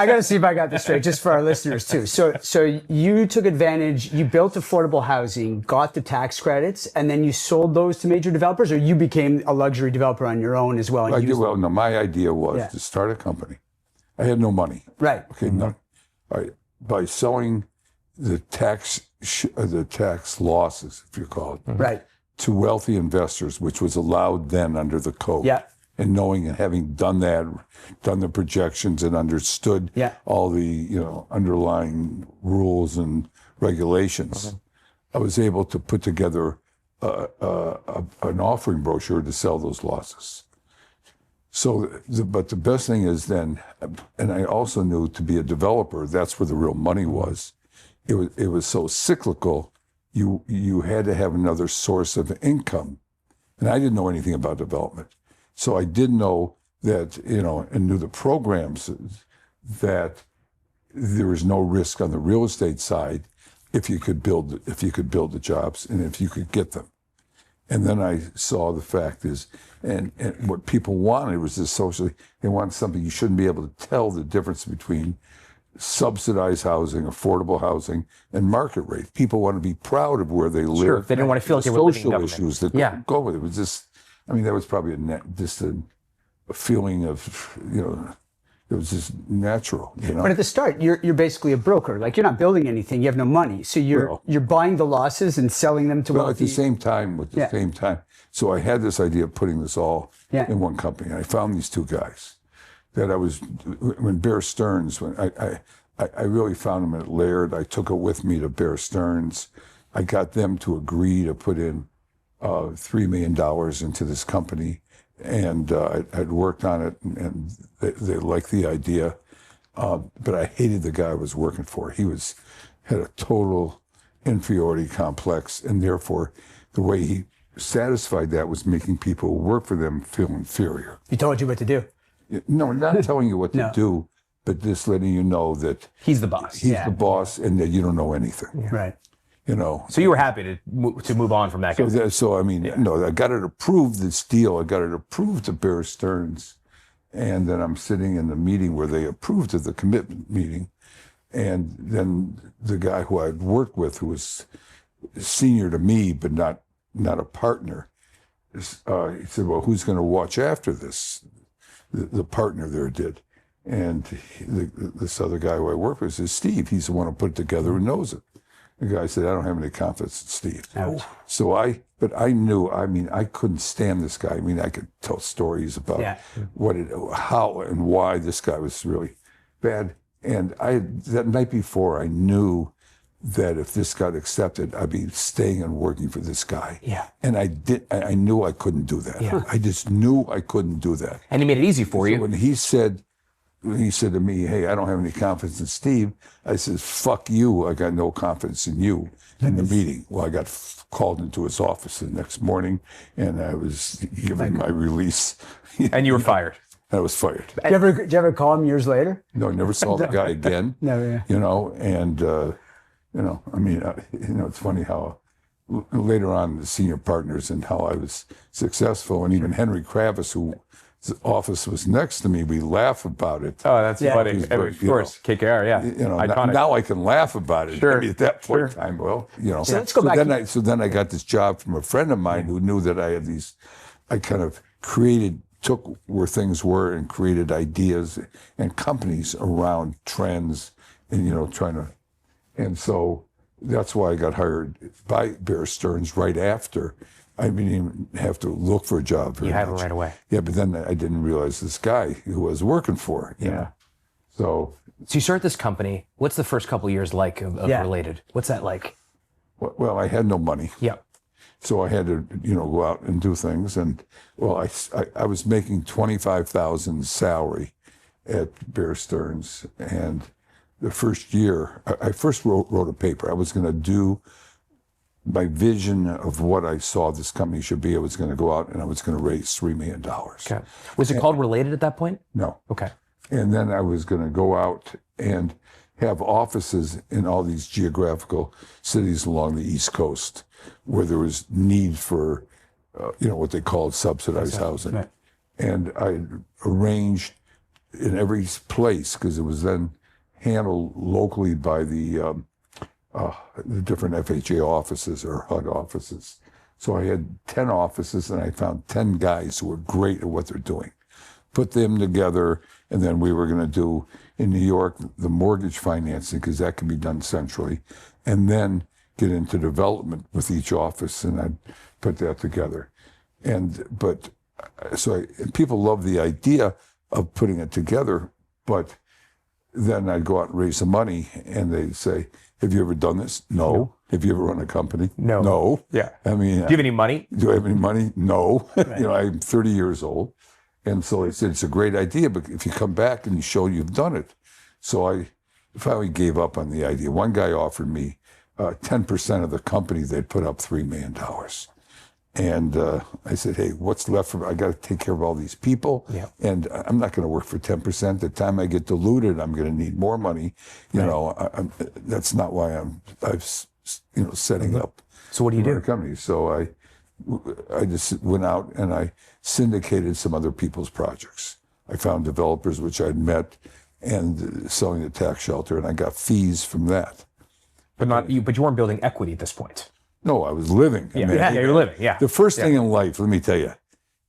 Speaker 2: gotta see if I got this straight, just for our listeners too. So you took advantage, you built affordable housing, got the tax credits, and then you sold those to major developers, or you became a luxury developer on your own as well?
Speaker 4: No, my idea was to start a company. I had no money.
Speaker 2: Right.
Speaker 4: Okay, by selling the tax losses, if you call it,
Speaker 2: right,
Speaker 4: to wealthy investors, which was allowed then under the code.
Speaker 2: Yeah.
Speaker 4: And knowing and having done that, done the projections and understood all the underlying rules and regulations, I was able to put together an offering brochure to sell those losses. So, but the best thing is then, and I also knew to be a developer, that's where the real money was. It was so cyclical. You had to have another source of income. And I didn't know anything about development. So I did know that, and knew the programs, that there was no risk on the real estate side if you could build the jobs and if you could get them. And then I saw the fact is, and what people wanted was this socially, they wanted something you shouldn't be able to tell the difference between subsidized housing, affordable housing, and market rate. People want to be proud of where they live.
Speaker 1: Sure, they didn't want to feel like they were living in
Speaker 4: social
Speaker 1: government.
Speaker 4: issues that go with it. It was just, that was probably just a feeling of, it was just natural.
Speaker 2: But at the start, you're basically a broker. Like, you're not building anything. You have no money, so you're buying the losses and selling them to wealthy.
Speaker 4: At the same time. So I had this idea of putting this all in one company. And I found these two guys that when Bear Stearns, when I really found them at Laird. I took it with me to Bear Stearns. I got them to agree to put in $3 million into this company. And I'd worked on it, and they liked the idea. But I hated the guy I was working for. He had a total inferiority complex, and therefore the way he satisfied that was making people who work for them feel inferior.
Speaker 2: He told you what to do.
Speaker 4: No, not telling you what to do, but just letting you know that
Speaker 1: he's the boss.
Speaker 4: He's the boss, and that you don't know anything.
Speaker 2: Yeah. Right.
Speaker 1: So you were happy to move on from that guy.
Speaker 4: I got it approved, this deal. I got it approved to Bear Stearns. And then I'm sitting in the meeting where they approved of the commitment meeting. And then the guy who I'd worked with, who was senior to me, but not a partner, he said, well, who's going to watch after this? The partner there did. And this other guy who I work with says, Steve, he's the one who put it together and knows it. The guy said, I don't have any confidence in Steve.
Speaker 2: Ouch.
Speaker 4: So I knew, I couldn't stand this guy. I could tell stories about how and why this guy was really bad. And that night before, I knew that if this got accepted, I'd be staying and working for this guy.
Speaker 2: Yeah.
Speaker 4: And I knew I couldn't do that.
Speaker 2: Yeah.
Speaker 4: I just knew I couldn't do that.
Speaker 1: And he made it easy for you.
Speaker 4: When he said to me, hey, I don't have any confidence in Steve, I said, fuck you, I got no confidence in you in the meeting. Well, I got called into his office the next morning, and I was given my release.
Speaker 1: And you were fired.
Speaker 4: I was fired.
Speaker 2: Did you ever call him years later?
Speaker 4: No, I never saw the guy again.
Speaker 2: Never,
Speaker 4: it's funny how later on the senior partners and how I was successful, and even Henry Kravis, whose office was next to me, we laugh about it.
Speaker 1: Oh, that's funny. Of course, KKR, iconic.
Speaker 4: Now I can laugh about it.
Speaker 1: Sure.
Speaker 4: At that point in time,
Speaker 2: So let's go back.
Speaker 4: So then I got this job from a friend of mine who knew that I had these. I kind of took where things were and created ideas and companies around trends, and trying to. And so that's why I got hired by Bear Stearns right after I didn't even have to look for a job very
Speaker 1: You had
Speaker 4: much.
Speaker 1: one right away.
Speaker 4: Yeah, but then I didn't realize this guy who I was working for. You know? So
Speaker 1: you start this company. What's the first couple of years like of Related? What's that like?
Speaker 4: well, I had no money.
Speaker 1: Yeah.
Speaker 4: So I had to, go out and do things. And I was making $25,000 salary at Bear Stearns. And the first year, I first wrote a paper. I was going to do my vision of what I saw this company should be. I was going to go out and I was going to raise $3 million.
Speaker 1: Okay. Was it called Related at that point?
Speaker 4: No.
Speaker 1: Okay.
Speaker 4: And then I was going to go out and have offices in all these geographical cities along the East Coast where there was need for, what they called subsidized housing.
Speaker 1: Right.
Speaker 4: And I arranged in every place, because it was then handled locally by the different FHA offices or HUD offices. So I had 10 offices and I found 10 guys who were great at what they're doing. Put them together, and then we were going to do in New York the mortgage financing, because that can be done centrally, and then get into development with each office, and I'd put that together. And people love the idea of putting it together, but then I'd go out and raise the money, and they'd say, "Have you ever done this?" No. Have you ever run a company?
Speaker 1: No.
Speaker 4: No.
Speaker 1: Yeah.
Speaker 4: I mean,
Speaker 1: Do you have any money?
Speaker 4: do I have any money? No. I'm 30 years old. And so I said, it's a great idea, but if you come back and you show you've done it. So I finally gave up on the idea. One guy offered me 10% of the company. They'd put up $3 million. And I said, hey, what's left for me? I got to take care of all these people.
Speaker 1: Yeah.
Speaker 4: And I'm not going to work for 10%. The time I get diluted, I'm going to need more money. That's not why I'm setting up.
Speaker 1: So what do you do?
Speaker 4: A company. So I just went out and I syndicated some other people's projects. I found developers which I'd met and selling the tax shelter, and I got fees from that.
Speaker 1: But you weren't building equity at this point.
Speaker 4: No, I was living.
Speaker 1: You're living. Yeah.
Speaker 4: The first thing in life, let me tell you,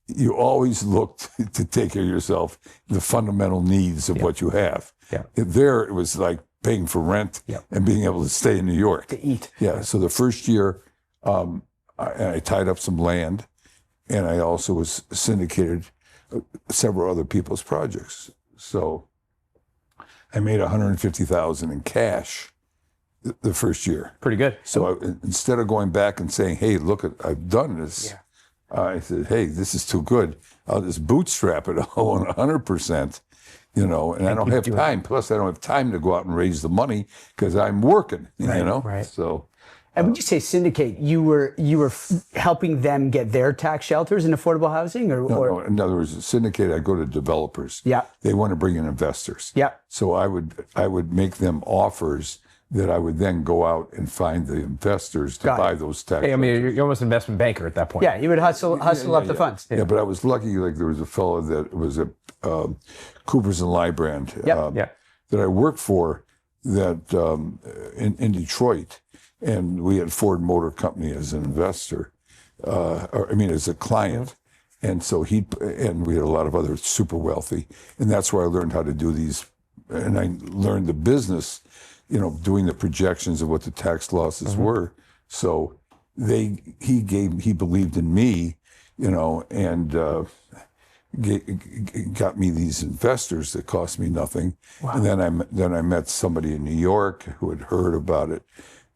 Speaker 4: you always look to take care of yourself, the fundamental needs of what you have.
Speaker 1: Yeah.
Speaker 4: There, it was like paying for rent and being able to stay in New York.
Speaker 1: To eat.
Speaker 4: Yeah. So the first year, I tied up some land, and I also was syndicated several other people's projects. So I made $150,000 in cash the first year.
Speaker 1: Pretty good.
Speaker 4: So instead of going back and saying, "Hey, look, I've done this," I said, "Hey, this is too good. I'll just bootstrap it on 100%." And I don't have time. Plus, I don't have time to go out and raise the money because I'm working.
Speaker 1: Right.
Speaker 4: So.
Speaker 2: And when you say syndicate, you were helping them get their tax shelters in affordable housing, or
Speaker 4: No, in other words, syndicate. I go to developers.
Speaker 2: Yeah.
Speaker 4: They want to bring in investors.
Speaker 2: Yeah.
Speaker 4: So I would make them offers that I would then go out and find the investors to buy those tax.
Speaker 1: Hey, I mean, you're almost an investment banker at that point.
Speaker 2: Yeah, you would hustle up the funds.
Speaker 4: Yeah, but I was lucky. Like there was a fellow that was at Coopers and Lybrand that I worked for that in Detroit. And we had Ford Motor Company as an investor, as a client. And so and we had a lot of other super wealthy. And that's where I learned how to do these. And I learned the business, doing the projections of what the tax losses were. So he believed in me, and got me these investors that cost me nothing. Wow. And then I met somebody in New York who had heard about it.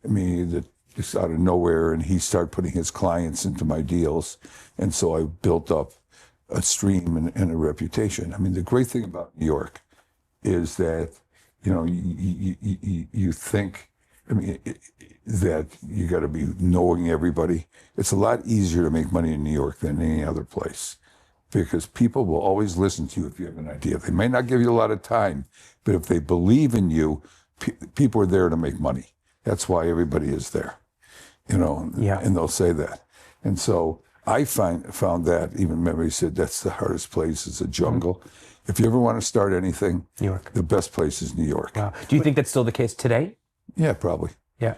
Speaker 4: That just out of nowhere, and he started putting his clients into my deals, and so I built up a stream and a reputation. The great thing about New York is that you think that you got to be knowing everybody. It's a lot easier to make money in New York than any other place, because people will always listen to you if you have an idea. They may not give you a lot of time, but if they believe in you, people are there to make money. That's why everybody is there, and they'll say that. And so I found that, even memory said, that's the hardest place, is a jungle. If you ever want to start anything,
Speaker 1: New York.
Speaker 4: The best place is New York.
Speaker 1: Wow. Do you think that's still the case today?
Speaker 4: Yeah, probably.
Speaker 1: Yeah.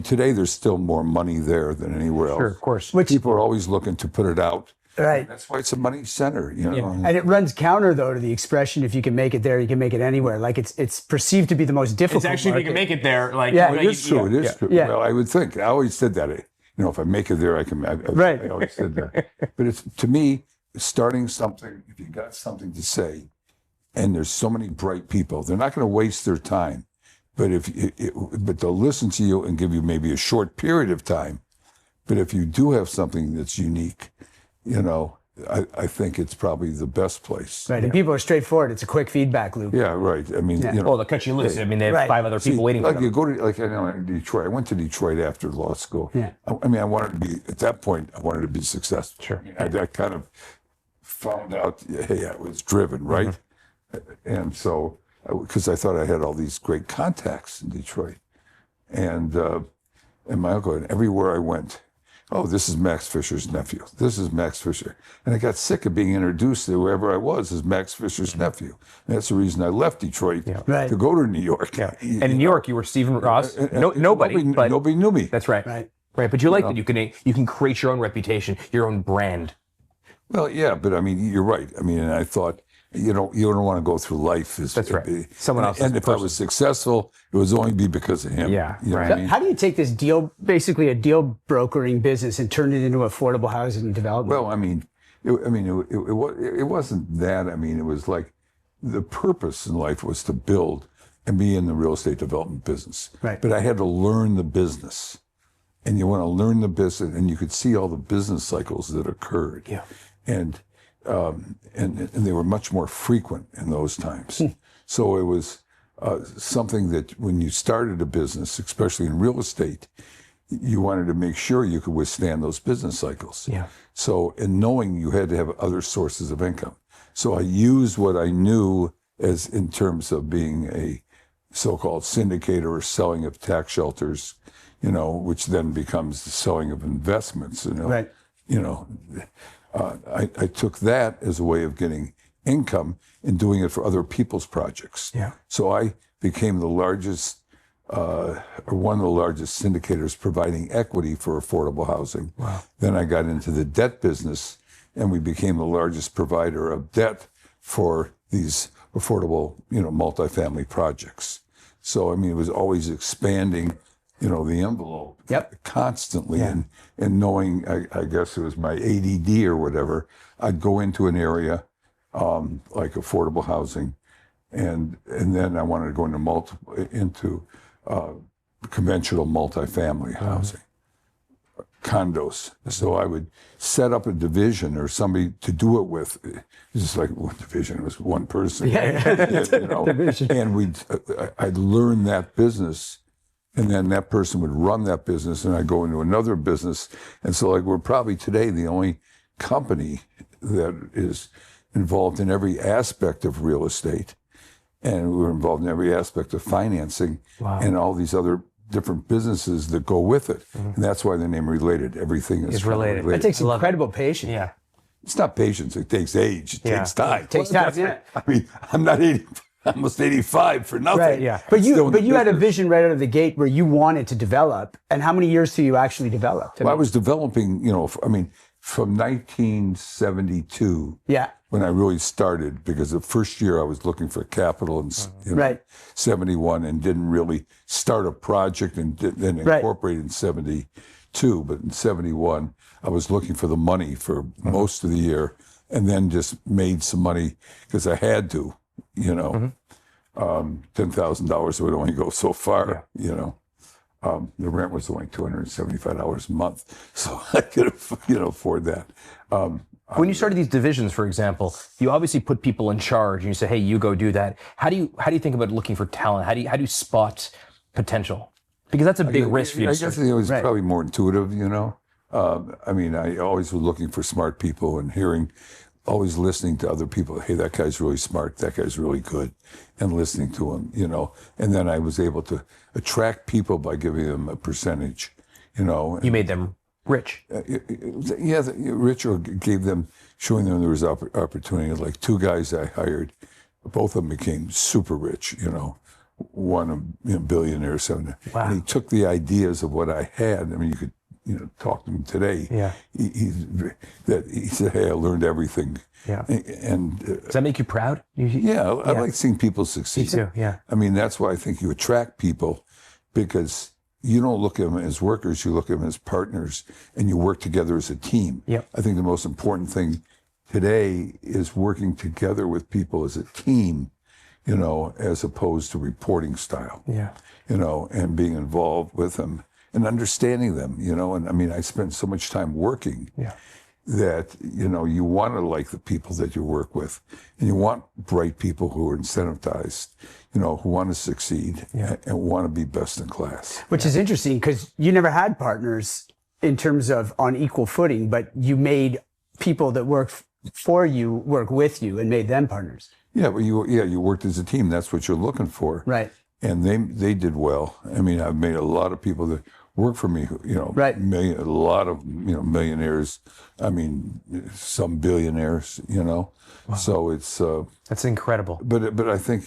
Speaker 4: Today there's still more money there than anywhere else.
Speaker 1: Sure, of course.
Speaker 4: People are always looking to put it out.
Speaker 2: Right.
Speaker 4: That's why it's a money center,
Speaker 2: And it runs counter, though, to the expression, if you can make it there, you can make it anywhere. Like it's perceived to be the most difficult
Speaker 1: It's actually,
Speaker 2: market.
Speaker 1: if you can make it there, like...
Speaker 2: Yeah.
Speaker 4: It is true. It is true.
Speaker 2: Yeah.
Speaker 4: Well, I would think. I always said that. if I make it there, I can.
Speaker 2: Right.
Speaker 4: I always said that. But it's, to me, starting something, if you got something to say, and there's so many bright people, they're not going to waste their time. But but they'll listen to you and give you maybe a short period of time. But if you do have something that's unique, I think it's probably the best place.
Speaker 2: Right, and people are straightforward. It's a quick feedback loop.
Speaker 4: Yeah, right. I mean,
Speaker 1: Well, they'll cut you loose. I mean, they have
Speaker 2: Right.
Speaker 1: 5 other people waiting for
Speaker 4: like
Speaker 1: them.
Speaker 4: you go to, like I know in Detroit. I went to Detroit after law school.
Speaker 2: Yeah.
Speaker 4: I mean, I wanted to be, at that point, I wanted to be successful.
Speaker 1: Sure.
Speaker 4: I kind of found out, hey, I was driven, right? And so, because I thought I had all these great contacts in Detroit. And my uncle, and everywhere I went, oh, this is Max Fisher's nephew. This is Max Fisher. And I got sick of being introduced to whoever I was as Max Fisher's nephew. And that's the reason I left Detroit
Speaker 2: Right.
Speaker 4: to go to New York.
Speaker 1: Yeah. And in New York, you were Stephen Ross. Nobody
Speaker 4: knew me.
Speaker 1: That's right.
Speaker 2: Right.
Speaker 1: Right, but you like that you can create your own reputation, your own brand.
Speaker 4: Well, yeah, but I mean, you're right. I mean, and I thought, you don't want to go through life.
Speaker 1: That's right. Someone else's
Speaker 4: And if I was successful, it was only be because of him.
Speaker 1: Yeah,
Speaker 4: You know
Speaker 1: right.
Speaker 4: what I mean?
Speaker 2: How do you take this deal, basically a deal brokering business, and turn it into affordable housing development?
Speaker 4: Well, I mean, it wasn't that. I mean, it was like the purpose in life was to build and be in the real estate development business.
Speaker 2: Right.
Speaker 4: But I had to learn the business. And you want to learn the business, and you could see all the business cycles that occurred.
Speaker 1: Yeah.
Speaker 4: And they were much more frequent in those times. So it was something that when you started a business, especially in real estate, you wanted to make sure you could withstand those business cycles.
Speaker 1: Yeah.
Speaker 4: So in knowing you had to have other sources of income. So I used what I knew as in terms of being a so-called syndicator or selling of tax shelters, which then becomes the selling of investments.
Speaker 2: Right.
Speaker 4: I took that as a way of getting income and doing it for other people's projects.
Speaker 1: Yeah.
Speaker 4: So I became the largest, or one of the largest syndicators providing equity for affordable housing.
Speaker 1: Wow.
Speaker 4: Then I got into the debt business, and we became the largest provider of debt for these affordable, multifamily projects. So, I mean, it was always expanding, the envelope constantly.
Speaker 2: Yeah.
Speaker 4: And knowing, I guess it was my ADD or whatever, I'd go into an area like affordable housing, and then I wanted to go into conventional multifamily housing, condos. So I would set up a division or somebody to do it with. It's just like one division, it was one person.
Speaker 2: Division.
Speaker 4: And I'd learn that business. And then that person would run that business, and I'd go into another business. And so, like, we're probably today the only company that is involved in every aspect of real estate. And we're involved in every aspect of financing and all these other different businesses that go with it. And that's why the name Related. Everything is
Speaker 1: related.
Speaker 2: That takes incredible patience.
Speaker 1: Yeah.
Speaker 4: It's not patience. It takes age. It takes time.
Speaker 2: It takes time, yeah.
Speaker 4: I mean, I'm not 80. Almost 85 for nothing.
Speaker 2: Right.
Speaker 1: Yeah.
Speaker 2: But you
Speaker 4: Still in the
Speaker 2: had a
Speaker 4: business.
Speaker 2: vision right out of the gate where you wanted to develop. And how many years till you actually developed?
Speaker 4: Well, I was developing, from 1972
Speaker 2: Yeah.
Speaker 4: when I really started, because the first year I was looking for capital in
Speaker 2: Right.
Speaker 4: 71 and didn't really start a project and then
Speaker 2: Right.
Speaker 4: incorporate in 72. But in 71, I was looking for the money for most of the year, and then just made some money because I had to, $10,000 would only go so far, The rent was only $275 a month, so I could, afford that.
Speaker 1: When you started these divisions, for example, you obviously put people in charge and you say, hey, you go do that. How do you think about looking for talent? How do you spot potential? Because that's a big risk for you.
Speaker 4: I guess it was probably more intuitive, I mean, I always was looking for smart people and always listening to other people. Hey, that guy's really smart. That guy's really good. And listening to him, And then I was able to attract people by giving them a percentage,
Speaker 1: You made them rich.
Speaker 4: Rich, or gave them, showing them there was opportunity. Like 2 guys I hired, both of them became super rich, one a billionaire, something.
Speaker 1: Wow.
Speaker 4: And he took the ideas of what I had. I mean, you could, talk to him today.
Speaker 1: Yeah.
Speaker 4: He said, hey, I learned everything.
Speaker 1: Yeah.
Speaker 4: And
Speaker 1: Does that make you proud?
Speaker 4: I like seeing people succeed.
Speaker 1: Me too, yeah.
Speaker 4: I mean, that's why I think you attract people, because you don't look at them as workers, you look at them as partners, and you work together as a team.
Speaker 1: Yep.
Speaker 4: I think the most important thing today is working together with people as a team, as opposed to reporting style.
Speaker 1: Yeah.
Speaker 4: And being involved with them and understanding them, and I mean, I spent so much time working that, you want to like the people that you work with, and you want bright people who are incentivized, who want to succeed and want to be best in class.
Speaker 2: Which is interesting because you never had partners in terms of on equal footing, but you made people that work for you work with you and made them partners.
Speaker 4: Yeah, but you worked as a team. That's what you're looking for.
Speaker 2: Right.
Speaker 4: And they did well. I mean, I've made a lot of people that work for me,
Speaker 2: Right.
Speaker 4: a lot of, millionaires. I mean, some billionaires, Wow. So it's...
Speaker 1: That's incredible.
Speaker 4: But I think,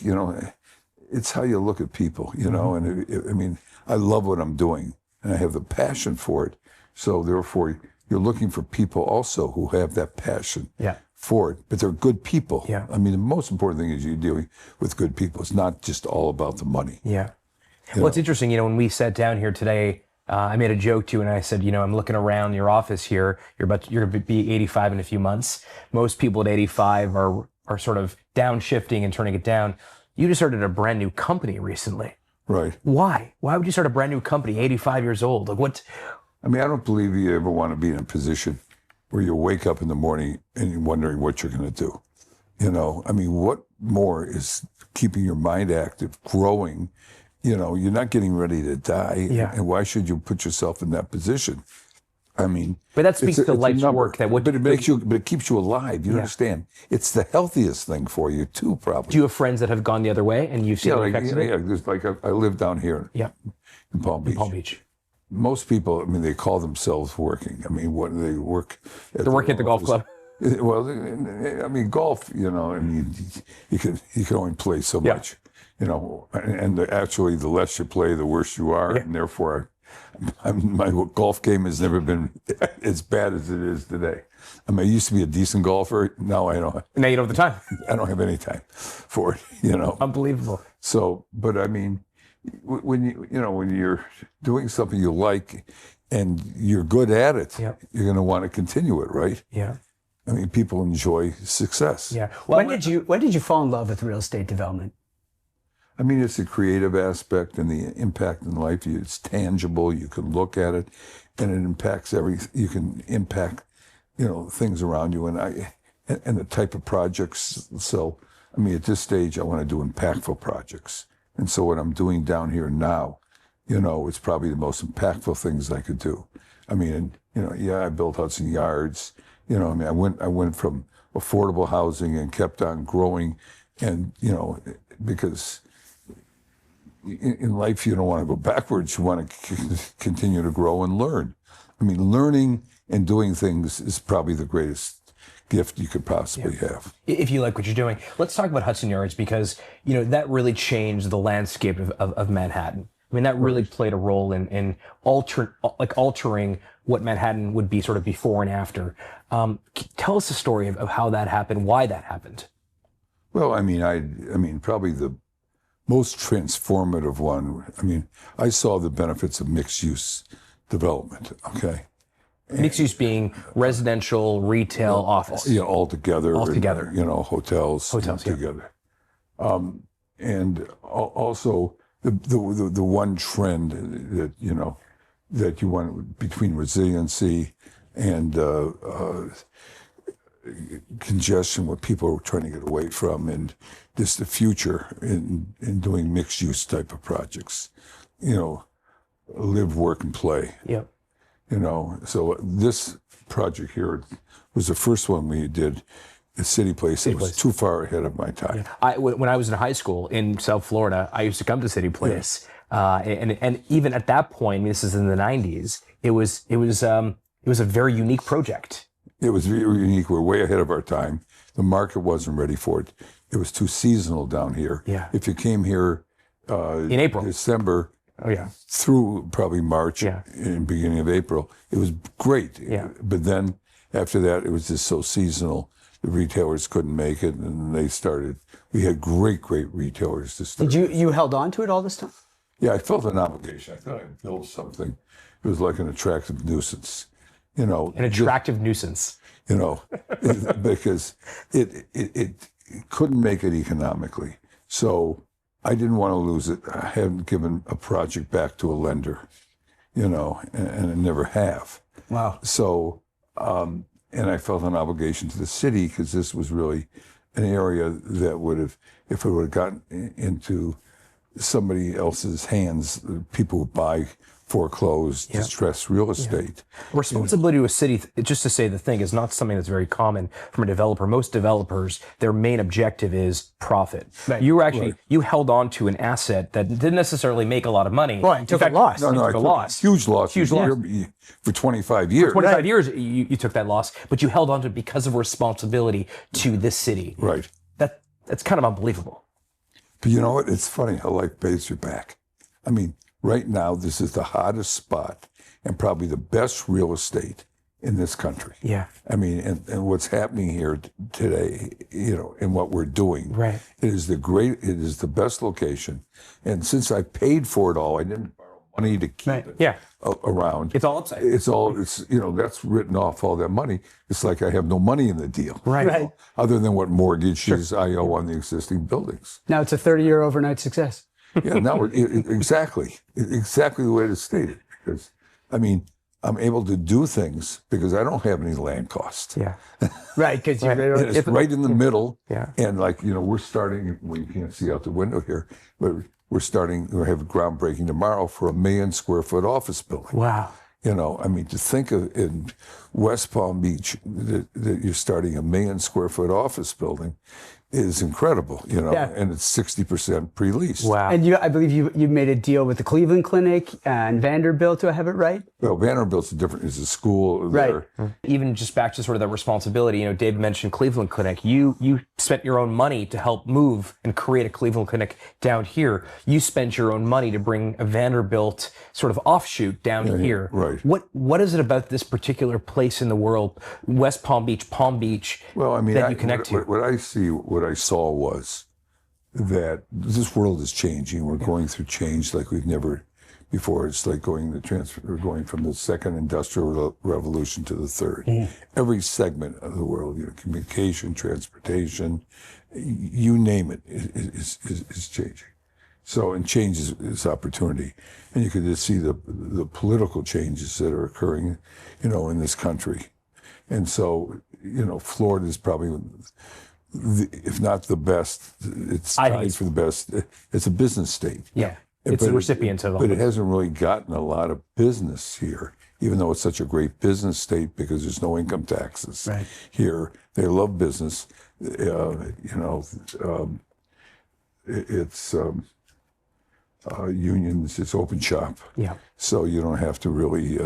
Speaker 4: it's how you look at people, and I mean, I love what I'm doing and I have the passion for it. So therefore, you're looking for people also who have that passion for it, but they're good people.
Speaker 1: Yeah.
Speaker 4: I mean, the most important thing is you're dealing with good people. It's not just all about the money.
Speaker 1: Yeah. Well, it's interesting, when we sat down here today, I made a joke to you and I said, I'm looking around your office here. You're going to be 85 in a few months. Most people at 85 are sort of downshifting and turning it down. You just started a brand new company recently.
Speaker 4: Right.
Speaker 1: Why? Why would you start a brand new company, 85 years old? Like what?
Speaker 4: I mean, I don't believe you ever want to be in a position where you wake up in the morning and you're wondering what you're going to do. I mean, what more is keeping your mind active, growing? You're not getting ready to die.
Speaker 1: Yeah.
Speaker 4: And why should you put yourself in that position? I mean,
Speaker 1: but that speaks to life's work.
Speaker 4: But it keeps you alive. You understand? It's the healthiest thing for you too, probably.
Speaker 1: Do you have friends that have gone the other way and you've seen the effects of it?
Speaker 4: Yeah, just like I live down here in Palm Beach. Most people, I mean, they call themselves working. I mean, what they work at?
Speaker 1: They're working at the golf club.
Speaker 4: Well, I mean, golf. I mean, you can only play so much. And actually, the less you play, the worse you are, and therefore, my golf game has never been as bad as it is today. I mean, I used to be a decent golfer. Now I don't.
Speaker 1: Now you don't have the time.
Speaker 4: I don't have any time for it.
Speaker 1: Unbelievable.
Speaker 4: So, but I mean, when you're doing something you like and you're good at it, you're going to want to continue it, right?
Speaker 1: Yeah.
Speaker 4: I mean, people enjoy success.
Speaker 1: Yeah. Well,
Speaker 2: when did you fall in love with real estate development?
Speaker 4: I mean, it's a creative aspect and the impact in life. It's tangible. You can look at it, and it impacts you can impact, things around you, and the type of projects. So, I mean, at this stage, I want to do impactful projects, and so what I'm doing down here now, it's probably the most impactful things I could do. I mean, I built Hudson Yards. I mean, I went from affordable housing and kept on growing, and because in life, you don't want to go backwards. You want to continue to grow and learn. I mean, learning and doing things is probably the greatest gift you could possibly have.
Speaker 1: If you like what you're doing, let's talk about Hudson Yards because, that really changed the landscape of Manhattan. I mean, that really played a role in altering what Manhattan would be sort of before and after. Tell us the story of how that happened, why that happened.
Speaker 4: Well, I mean, probably the most transformative one. I mean, I saw the benefits of mixed use development. Okay.
Speaker 1: Mixed use being residential, retail, office.
Speaker 4: Yeah, all together.
Speaker 1: All together.
Speaker 4: And, hotels together. And also the one trend that that you want between resiliency and congestion, what people are trying to get away from, and just the future in doing mixed use type of projects. Live, work, and play.
Speaker 1: Yep.
Speaker 4: So this project here was the first one we did at CityPlace. It was too far ahead of my time.
Speaker 1: Yeah. When I was in high school in South Florida, I used to come to CityPlace, and even at that point, this is in the '90s. It was a very unique project.
Speaker 4: It was very unique. We're way ahead of our time. The market wasn't ready for it. It was too seasonal down here.
Speaker 1: Yeah.
Speaker 4: If you came here
Speaker 1: in April,
Speaker 4: December, through probably March and beginning of April, it was great.
Speaker 1: Yeah.
Speaker 4: But then after that, it was just so seasonal. The retailers couldn't make it, and they started. We had great retailers to start.
Speaker 2: Did you held on to it all this time?
Speaker 4: Yeah, I felt an obligation. I thought I'd build something. It was like an attractive nuisance, you know.
Speaker 1: An attractive nuisance.
Speaker 4: You know, because it couldn't make it economically. So I didn't want to lose it. I hadn't given a project back to a lender, you know, and I never have.
Speaker 2: Wow.
Speaker 4: So, and I felt an obligation to the city because this was really an area that would have, if it would have gotten into somebody else's hands, people would buy foreclosed, distressed real estate.
Speaker 1: Responsibility to a city, just to say the thing, is not something that's very common from a developer. Most developers, their main objective is profit.
Speaker 2: Right.
Speaker 1: You were actually, you held on to an asset that didn't necessarily make a lot of money.
Speaker 2: Well, and took a loss.
Speaker 4: No, I
Speaker 1: took a
Speaker 4: took
Speaker 1: loss.
Speaker 4: Huge loss.
Speaker 1: Huge loss.
Speaker 4: For 25 years.
Speaker 1: 25 years, you took that loss, but you held on to it because of responsibility to this city.
Speaker 4: Right.
Speaker 1: That's kind of unbelievable.
Speaker 4: But you know what? It's funny how life pays you back. I mean, right now, this is the hottest spot and probably the best real estate in this country.
Speaker 1: Yeah.
Speaker 4: I mean, and what's happening here today, you know, and what we're doing.
Speaker 1: Right.
Speaker 4: It is the best location. And since I paid for it all, I didn't borrow money to keep it
Speaker 1: Yeah.
Speaker 4: around.
Speaker 1: It's all upside.
Speaker 4: It's you know, that's written off all that money. It's like I have no money in the deal.
Speaker 1: Right.
Speaker 4: Other than what mortgages I owe on the existing buildings.
Speaker 2: Now it's a 30-year overnight success.
Speaker 4: Yeah, now exactly the way to state it. Because I mean, I'm able to do things because I don't have any land costs.
Speaker 1: Yeah.
Speaker 2: Right, because
Speaker 4: It's right in the middle.
Speaker 1: Yeah.
Speaker 4: And like, you know, we're starting, well, you can't see out the window here, but we're have a groundbreaking tomorrow for a 1 million square foot office building.
Speaker 1: Wow.
Speaker 4: You know, I mean, to think of in West Palm Beach that you're starting a 1 million square foot office building is incredible, you know, and it's 60% pre-leased.
Speaker 1: Wow.
Speaker 2: And I believe you made a deal with the Cleveland Clinic and Vanderbilt. Do I have it right?
Speaker 4: Well, Vanderbilt's is a school
Speaker 2: Right.
Speaker 4: there.
Speaker 1: Even just back to sort of that responsibility, you know, Dave mentioned Cleveland Clinic. You spent your own money to help move and create a Cleveland Clinic down here. You spent your own money to bring a Vanderbilt sort of offshoot down here.
Speaker 4: Right.
Speaker 1: What is it about this particular place in the world, West Palm Beach,
Speaker 4: Well, I mean,
Speaker 1: that you connect to?
Speaker 4: What I saw was that this world is changing. We're going through change like we've never before. It's like going from the second industrial revolution to the third. Every segment of the world, you know, communication, transportation, you name it, is changing. So, and change is opportunity. And you can just see the political changes that are occurring, you know, in this country. And so, you know, Florida is probably, if not the best, it's tied for the best. It's a business state.
Speaker 1: Yeah. It's the recipient of all.
Speaker 4: But it hasn't really gotten a lot of business here, even though it's such a great business state because there's no income taxes here. They love business. You know, it's unions. It's open shop.
Speaker 1: Yeah.
Speaker 4: So you don't have to really.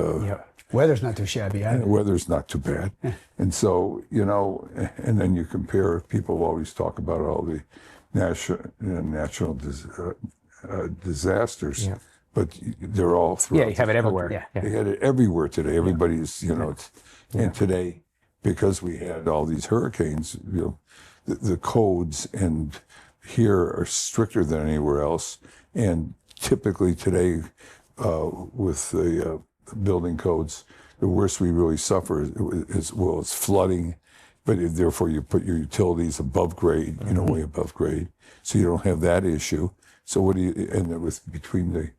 Speaker 2: Weather's not too shabby either.
Speaker 4: The weather's not too bad. And so, you know, and then you compare, people always talk about all the natural disasters, but they're all throughout.
Speaker 1: Yeah, you have it everywhere.
Speaker 4: They had it everywhere today. Everybody's, you know, and today, because we had all these hurricanes, you know, the codes and here are stricter than anywhere else. And typically today, with the building codes, the worst we really suffer is it's flooding, but therefore you put your utilities above grade, you know, way above grade, so you don't have that issue. So what do you, and with between the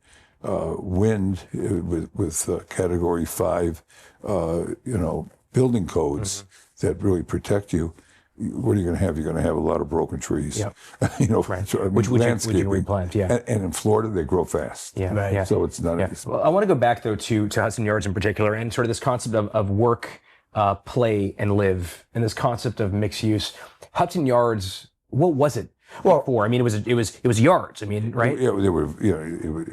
Speaker 4: wind with Category 5, you know, building codes that really protect you. What are you going to have? You're going to have a lot of broken trees.
Speaker 1: Yep.
Speaker 4: You know,
Speaker 1: So, which you replant,
Speaker 4: and in Florida, they grow fast.
Speaker 1: Yeah. Right. Yeah.
Speaker 4: So it's not.
Speaker 1: Yeah. Well, I want to go back though to Hudson Yards in particular, and sort of this concept of work, play, and live, and this concept of mixed use. Hudson Yards, what was it? Well, before? I mean, it was yards. I mean, right?
Speaker 4: Yeah, they were. You know,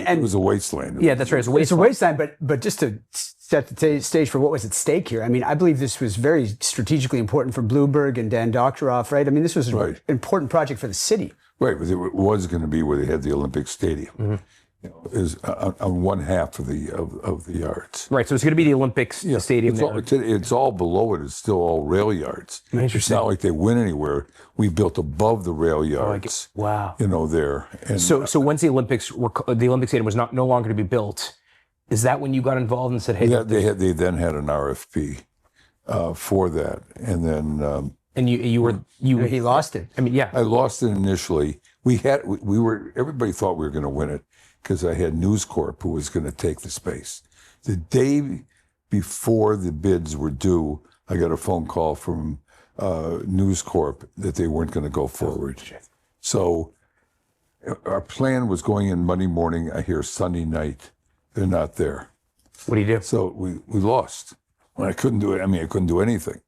Speaker 4: it was a wasteland.
Speaker 1: Yeah, that's right.
Speaker 2: It's a wasteland, but just to set the stage for what was at stake here. I mean, I believe this was very strategically important for Bloomberg and Dan Doctoroff, right? I mean, this was an important project for the city.
Speaker 4: Right, but it was going to be where they had the Olympic Stadium. is on one half of the yards.
Speaker 1: Right. So it's going to be the Olympics stadium.
Speaker 4: It's all below it. It's still all rail yards.
Speaker 1: Interesting.
Speaker 4: It's not like they went anywhere. We built above the rail yards.
Speaker 1: Wow.
Speaker 4: There. And
Speaker 1: So once the Olympic stadium was no longer to be built, is that when you got involved and said, "Hey"?
Speaker 4: Yeah, they then had an RFP for that, and then.
Speaker 1: And
Speaker 2: He lost it.
Speaker 1: I mean, yeah.
Speaker 4: I lost it initially. Everybody thought we were going to win it because I had News Corp who was going to take the space. The day before the bids were due, I got a phone call from News Corp that they weren't going to go forward. So our plan was going in Monday morning. I hear Sunday night, they're not there.
Speaker 1: What do you do?
Speaker 4: So we lost. Well, I couldn't do it. I mean, I couldn't do anything.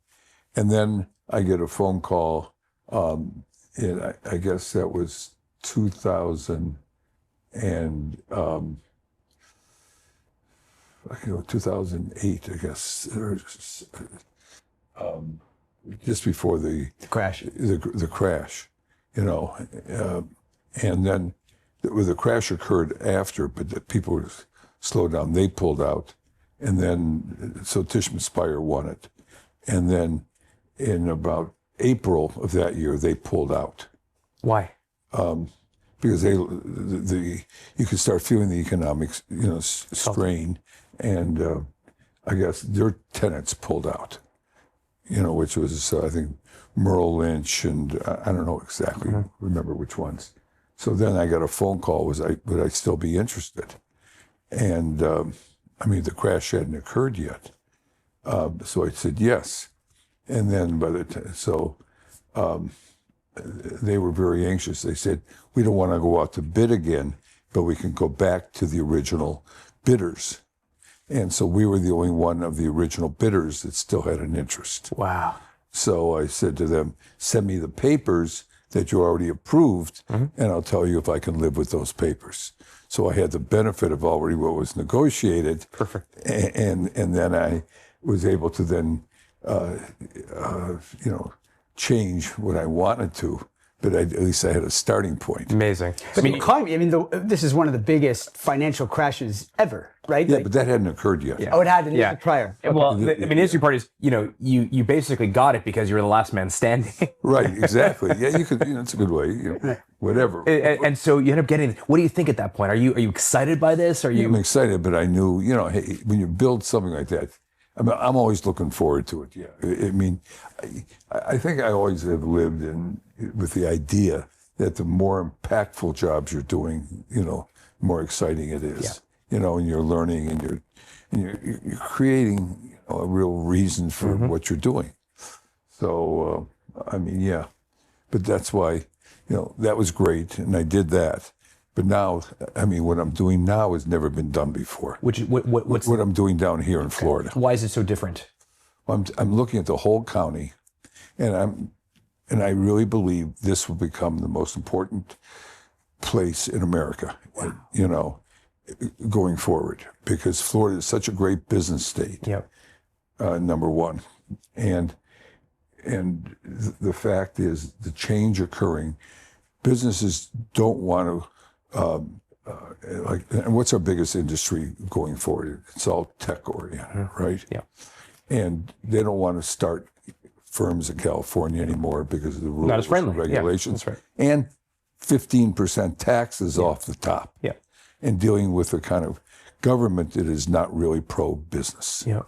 Speaker 4: And then I get a phone call, and I guess that was 2000 and 2008, I guess, just before the
Speaker 2: crash.
Speaker 4: The crash, and then the crash occurred after, but the people slowed down. They pulled out, and then so Tishman Speyer won it, and then in about April of that year they pulled out.
Speaker 1: Why?
Speaker 4: Because you could start feeling the economic strain, and I guess their tenants pulled out. Which was I think Merrill Lynch and I don't know exactly remember which ones. So then I got a phone call. Would I still be interested? And I mean the crash hadn't occurred yet, so I said yes. And then they were very anxious. They said, we don't want to go out to bid again, but we can go back to the original bidders. And so we were the only one of the original bidders that still had an interest.
Speaker 1: Wow.
Speaker 4: So I said to them, send me the papers that you already approved, and I'll tell you if I can live with those papers. So I had the benefit of already what was negotiated.
Speaker 1: Perfect.
Speaker 4: And then I was able to then change what I wanted to, but at least I had a starting point.
Speaker 1: Amazing.
Speaker 2: But the economy, this is one of the biggest financial crashes ever, right?
Speaker 4: Yeah, but that hadn't occurred yet.
Speaker 2: Yeah. Oh, it hadn't prior. Okay.
Speaker 1: Well, the interesting part is, you basically got it because you were the last man standing.
Speaker 4: Right, exactly. Yeah, you could, it's a good way, whatever.
Speaker 1: And so you end up getting, what do you think at that point? Are you excited by this?
Speaker 4: I'm excited, but I knew, hey, when you build something like that, I'm always looking forward to it. Yeah, I mean, I think I always have lived with the idea that the more impactful jobs you're doing, the more exciting it is. Yeah. And you're learning and you're creating a real reason for what you're doing. So I mean, yeah, but that's why that was great, and I did that. But now, I mean, what I'm doing now has never been done before.
Speaker 1: What's
Speaker 4: what I'm doing down here in Florida?
Speaker 1: Why is it so different?
Speaker 4: I'm looking at the whole county, and I really believe this will become the most important place in America, going forward, because Florida is such a great business state.
Speaker 1: Yep.
Speaker 4: Number one, and the fact is the change occurring. Businesses don't want to. And what's our biggest industry going forward? It's all tech oriented, right?
Speaker 1: Yeah.
Speaker 4: And they don't want to start firms in California anymore because of the rules
Speaker 1: not as friendly.
Speaker 4: and regulations.
Speaker 1: Yeah, that's right.
Speaker 4: And 15% taxes off the top.
Speaker 1: Yeah. And
Speaker 4: dealing with a kind of government that is not really pro-business.
Speaker 1: Yeah.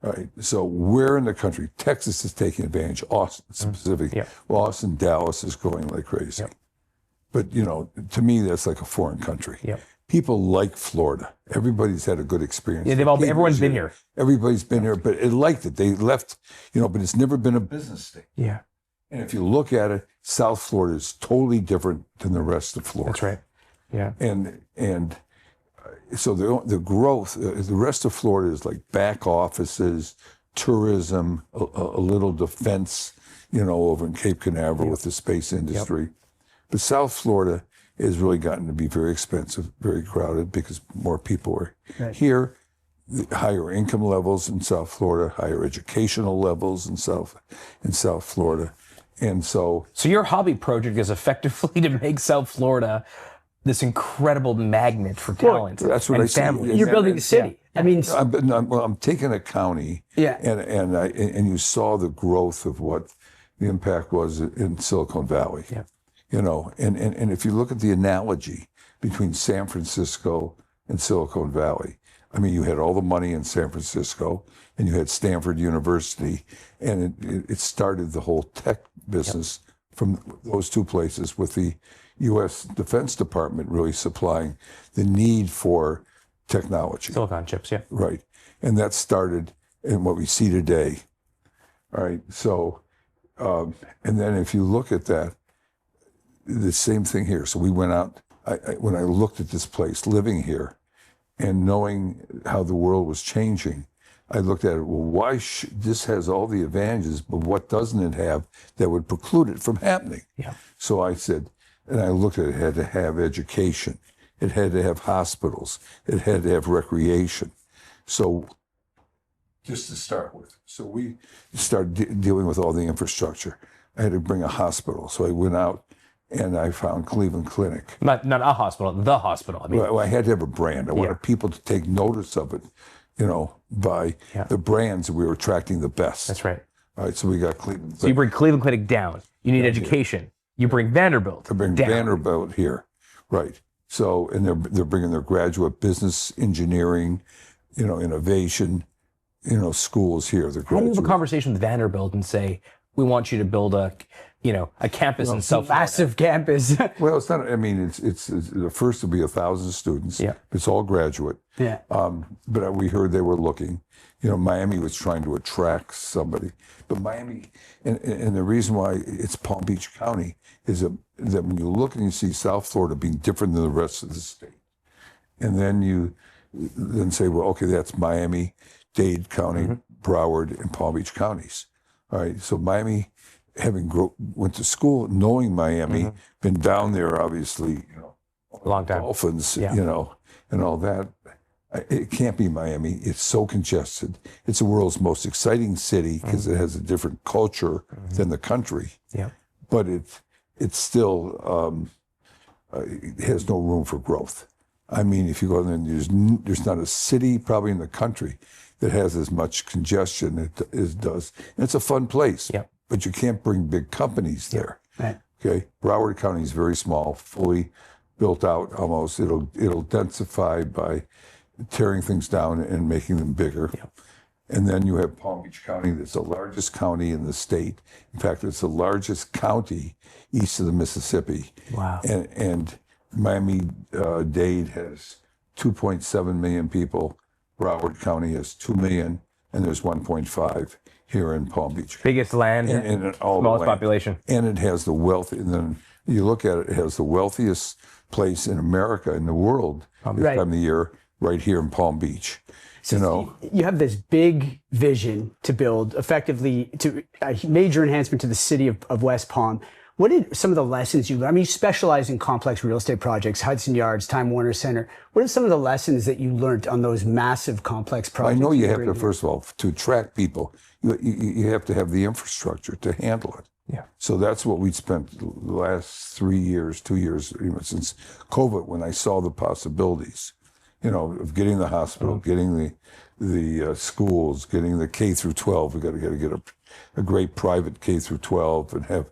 Speaker 4: Right. So where in the country? Texas is taking advantage. Austin specifically.
Speaker 1: Yeah.
Speaker 4: Well, Austin, Dallas is going like crazy.
Speaker 1: Yeah.
Speaker 4: But, to me, that's like a foreign country.
Speaker 1: Yep.
Speaker 4: People like Florida. Everybody's had a good experience.
Speaker 1: Yeah, everyone's been here.
Speaker 4: Everybody's been here, but it liked it. They left, but it's never been a business state.
Speaker 1: Yeah.
Speaker 4: And if you look at it, South Florida is totally different than the rest of Florida.
Speaker 1: That's right. Yeah.
Speaker 4: And so the growth, the rest of Florida is like back offices, tourism, a little defense, over in Cape Canaveral with the space industry. Yep. But South Florida has really gotten to be very expensive, very crowded because more people are here. The higher income levels in South Florida, higher educational levels in South Florida, and so
Speaker 1: your hobby project is effectively to make South Florida this incredible magnet for talent
Speaker 4: that's what
Speaker 1: and
Speaker 4: I see.
Speaker 1: family.
Speaker 2: You're building a city. I mean,
Speaker 4: I'm taking a county,
Speaker 2: Yeah.
Speaker 4: and you saw the growth of what the impact was in Silicon Valley.
Speaker 1: Yeah.
Speaker 4: You know, and if you look at the analogy between San Francisco and Silicon Valley, I mean, you had all the money in San Francisco, and you had Stanford University, and it started the whole tech business from those two places, with the U.S. Defense Department really supplying the need for technology.
Speaker 1: Silicon chips, yeah.
Speaker 4: Right. And that started in what we see today. All right. So, and then if you look at that, the same thing here. So we went out, when I looked at this place, living here and knowing how the world was changing, I looked at it, well, why this has all the advantages, but what doesn't it have that would preclude it from happening?
Speaker 1: Yeah.
Speaker 4: So I said, and I looked at it, it had to have education. It had to have hospitals. It had to have recreation. So just to start with, so we started dealing with all the infrastructure. I had to bring a hospital. So I went out and I found Cleveland Clinic.
Speaker 1: Not a hospital, the hospital. I mean,
Speaker 4: Well, I had to have a brand. I wanted people to take notice of it, you know, by the brands we were attracting the best.
Speaker 1: that's right.
Speaker 4: All right, so we got Cleveland
Speaker 1: So you
Speaker 4: Clinic.
Speaker 1: bring Cleveland Clinic down. You need education. You bring Vanderbilt
Speaker 4: I bring
Speaker 1: down.
Speaker 4: Vanderbilt here, right? So, and they're bringing their graduate business, engineering, you know, innovation, you know, schools here. They're
Speaker 1: How do you have a
Speaker 4: graduate.
Speaker 1: conversation with Vanderbilt and say, we want you to build a campus in South Florida?
Speaker 2: massive campus.
Speaker 4: Well, it's not. I mean, it's the first will be 1,000 students.
Speaker 1: Yeah.
Speaker 4: It's all graduate.
Speaker 2: Yeah.
Speaker 4: But we heard they were looking. You know, Miami was trying to attract somebody, but Miami, and the reason why it's Palm Beach County is that when you look and you see South Florida being different than the rest of the state, and then you then say, well, okay, that's Miami, Dade County, Broward, and Palm Beach counties. All right, so Miami, having went to school, knowing Miami, been down there, obviously, you know,
Speaker 1: Long time.
Speaker 4: Dolphins,
Speaker 1: Yeah.
Speaker 4: you know, and all that. It can't be Miami. It's so congested. It's the world's most exciting city because it has a different culture than the country.
Speaker 1: Yeah.
Speaker 4: But it's still it has no room for growth. I mean, if you go there, there's not a city probably in the country that has as much congestion as does. And it's a fun place.
Speaker 1: Yeah.
Speaker 4: But you can't bring big companies there.
Speaker 2: Right.
Speaker 4: Okay, Broward County is very small, fully built out almost. It'll densify by tearing things down and making them bigger.
Speaker 1: Yeah.
Speaker 4: And then you have Palm Beach County, that's the largest county in the state. In fact, it's the largest county east of the Mississippi.
Speaker 1: Wow.
Speaker 4: And Miami-Dade has 2.7 million people. Broward County has 2 million, and there's 1.5 here in Palm Beach.
Speaker 1: Biggest land,
Speaker 4: And all the
Speaker 1: smallest
Speaker 4: land.
Speaker 1: population.
Speaker 4: And it has the wealth, and then you look at it, it has the wealthiest place in America, in the world, this
Speaker 2: Right.
Speaker 4: time of the year, right here in Palm Beach. You know,
Speaker 2: You have this big vision to build effectively to a major enhancement to the city of West Palm. What did some of the lessons you learned? I mean, you specialize in complex real estate projects, Hudson Yards, Time Warner Center. What are some of the lessons that you learned on those massive complex
Speaker 4: I
Speaker 2: projects?
Speaker 4: know you have
Speaker 2: bring
Speaker 4: to,
Speaker 2: here?
Speaker 4: first of all, to attract people, you have to have the infrastructure to handle it.
Speaker 1: Yeah.
Speaker 4: So that's what we spent the last 3 years, 2 years, even since COVID, when I saw the possibilities, you know, of getting the hospital, getting the schools, getting the K through 12. We got to get a great private K through 12 and have,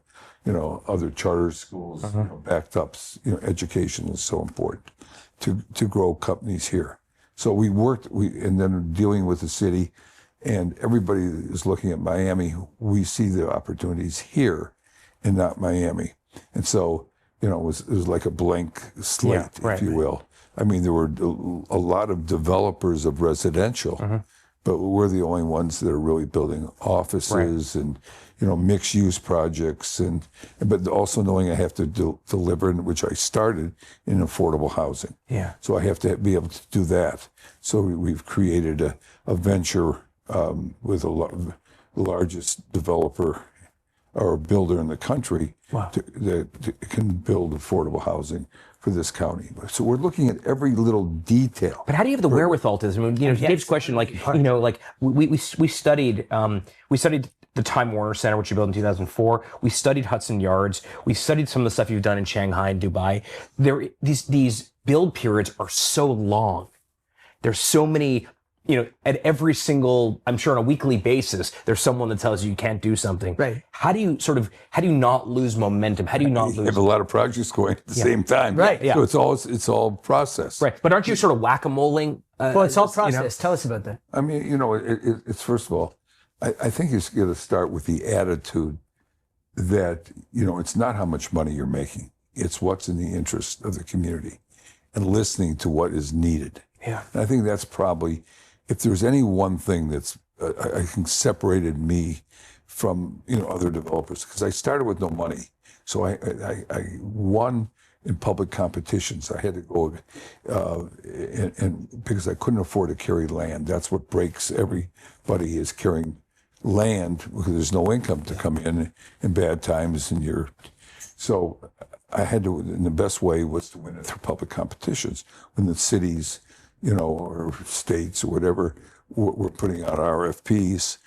Speaker 4: you know, other charter schools you know, backed up. You know, education is so important to grow companies here. So we worked, and then dealing with the city, and everybody is looking at Miami. We see the opportunities here and not Miami. And so, you know, it was like a blank slate, if you will. I mean, there were a lot of developers of residential, but we're the only ones that are really building offices and, you know, mixed use projects, but also knowing I have to deliver, which I started in affordable housing.
Speaker 1: Yeah.
Speaker 4: So I have to be able to do that. So we've created a venture with the largest developer or builder in the country that can build affordable housing for this county. So we're looking at every little detail.
Speaker 1: But how do you have the wherewithal to this? I mean, you know, Dave's question, like, you know, like we studied the Time Warner Center, which you built in 2004. We studied Hudson Yards. We studied some of the stuff you've done in Shanghai and Dubai. These build periods are so long. There's so many, at every single, I'm sure on a weekly basis, there's someone that tells you can't do something.
Speaker 2: Right.
Speaker 1: How do you not lose momentum? How do you not
Speaker 4: You
Speaker 1: lose?
Speaker 4: have a lot of projects going at the same time.
Speaker 2: Right,
Speaker 1: yeah.
Speaker 4: So it's all process.
Speaker 1: Right. But aren't you sort of whack-a-moling?
Speaker 2: Well, it's all process. Tell us about that.
Speaker 4: I mean, it's first of all, I think you've got to start with the attitude that, it's not how much money you're making. It's what's in the interest of the community and listening to what is needed.
Speaker 1: Yeah.
Speaker 4: And I think that's probably, if there's any one thing that's, I think separated me from, other developers, because I started with no money. So I won in public competitions. I had to go, and because I couldn't afford to carry land. That's what breaks everybody, is carrying land, because there's no income to come in bad times, and so I had to, and the best way was to win it through public competitions. When the cities, or states or whatever were putting out RFPs,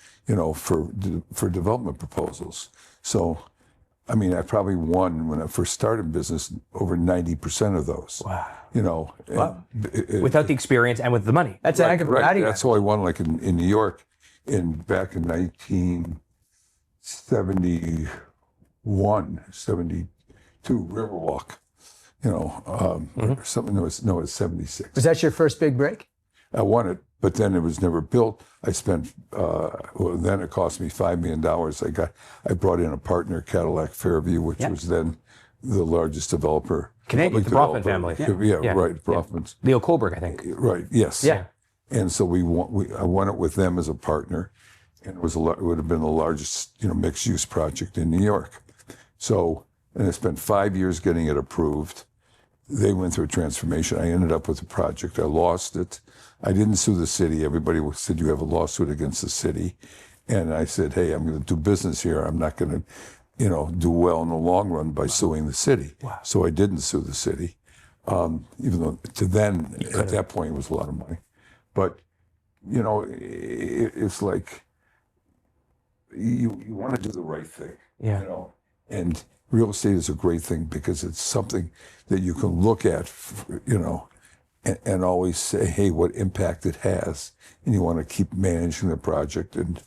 Speaker 4: for development proposals. So, I mean, I probably won, when I first started business, over 90% of those. Wow.
Speaker 1: Without the experience and with the money.
Speaker 2: That's an active
Speaker 4: right. That's how I won, like in New York, back in 1971, 72, Riverwalk. Something. No, it's 76.
Speaker 2: Was that your first big break?
Speaker 4: I won it, but then it was never built. I spent, then it cost me $5 million. I brought in a partner, Cadillac Fairview, which was then the largest developer.
Speaker 1: Canadian, the Brofman family.
Speaker 4: Yeah, right, Brofmans.
Speaker 1: Leo Kohlberg, I think.
Speaker 4: Right, yes.
Speaker 1: Yeah.
Speaker 4: And so I won it with them as a partner, and it would have been the largest, mixed-use project in New York. So, and I spent 5 years getting it approved. They went through a transformation. I ended up with a project. I lost it. I didn't sue the city. Everybody said, you have a lawsuit against the city. And I said, hey, I'm going to do business here. I'm not going to, do well in the long run by suing the city. Wow. So I didn't sue the city, even though at that point, it was a lot of money. But, it's like you want to do the right thing, and real estate is a great thing because it's something that you can look at, and always say, hey, what impact it has. And you want to keep managing the project, and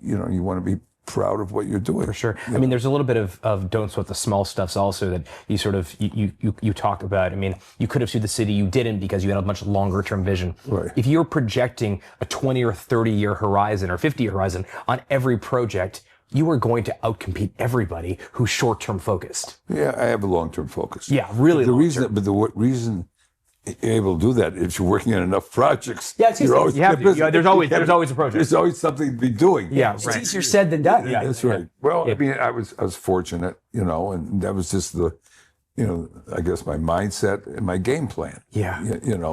Speaker 4: you want to be proud of what you're doing.
Speaker 1: For sure. I mean, there's a little bit of don't sweat the small stuffs also that you sort of, you talk about. I mean, you could have sued the city, you didn't, because you had a much longer term vision.
Speaker 4: Right.
Speaker 1: If you're projecting a 20 or 30 year horizon or 50 year horizon on every project, you are going to outcompete everybody who's short-term focused.
Speaker 4: Yeah, I have a long-term focus.
Speaker 1: Yeah, really.
Speaker 4: The reason you're able to do that is you're working on enough projects.
Speaker 2: Yeah, it's easy.
Speaker 1: There's always a project.
Speaker 4: There's always something to be doing.
Speaker 1: Yeah,
Speaker 2: It's easier said than done.
Speaker 4: Yeah, that's right. Well, I mean, I was fortunate, and that was just the, I guess my mindset and my game plan.
Speaker 1: Yeah.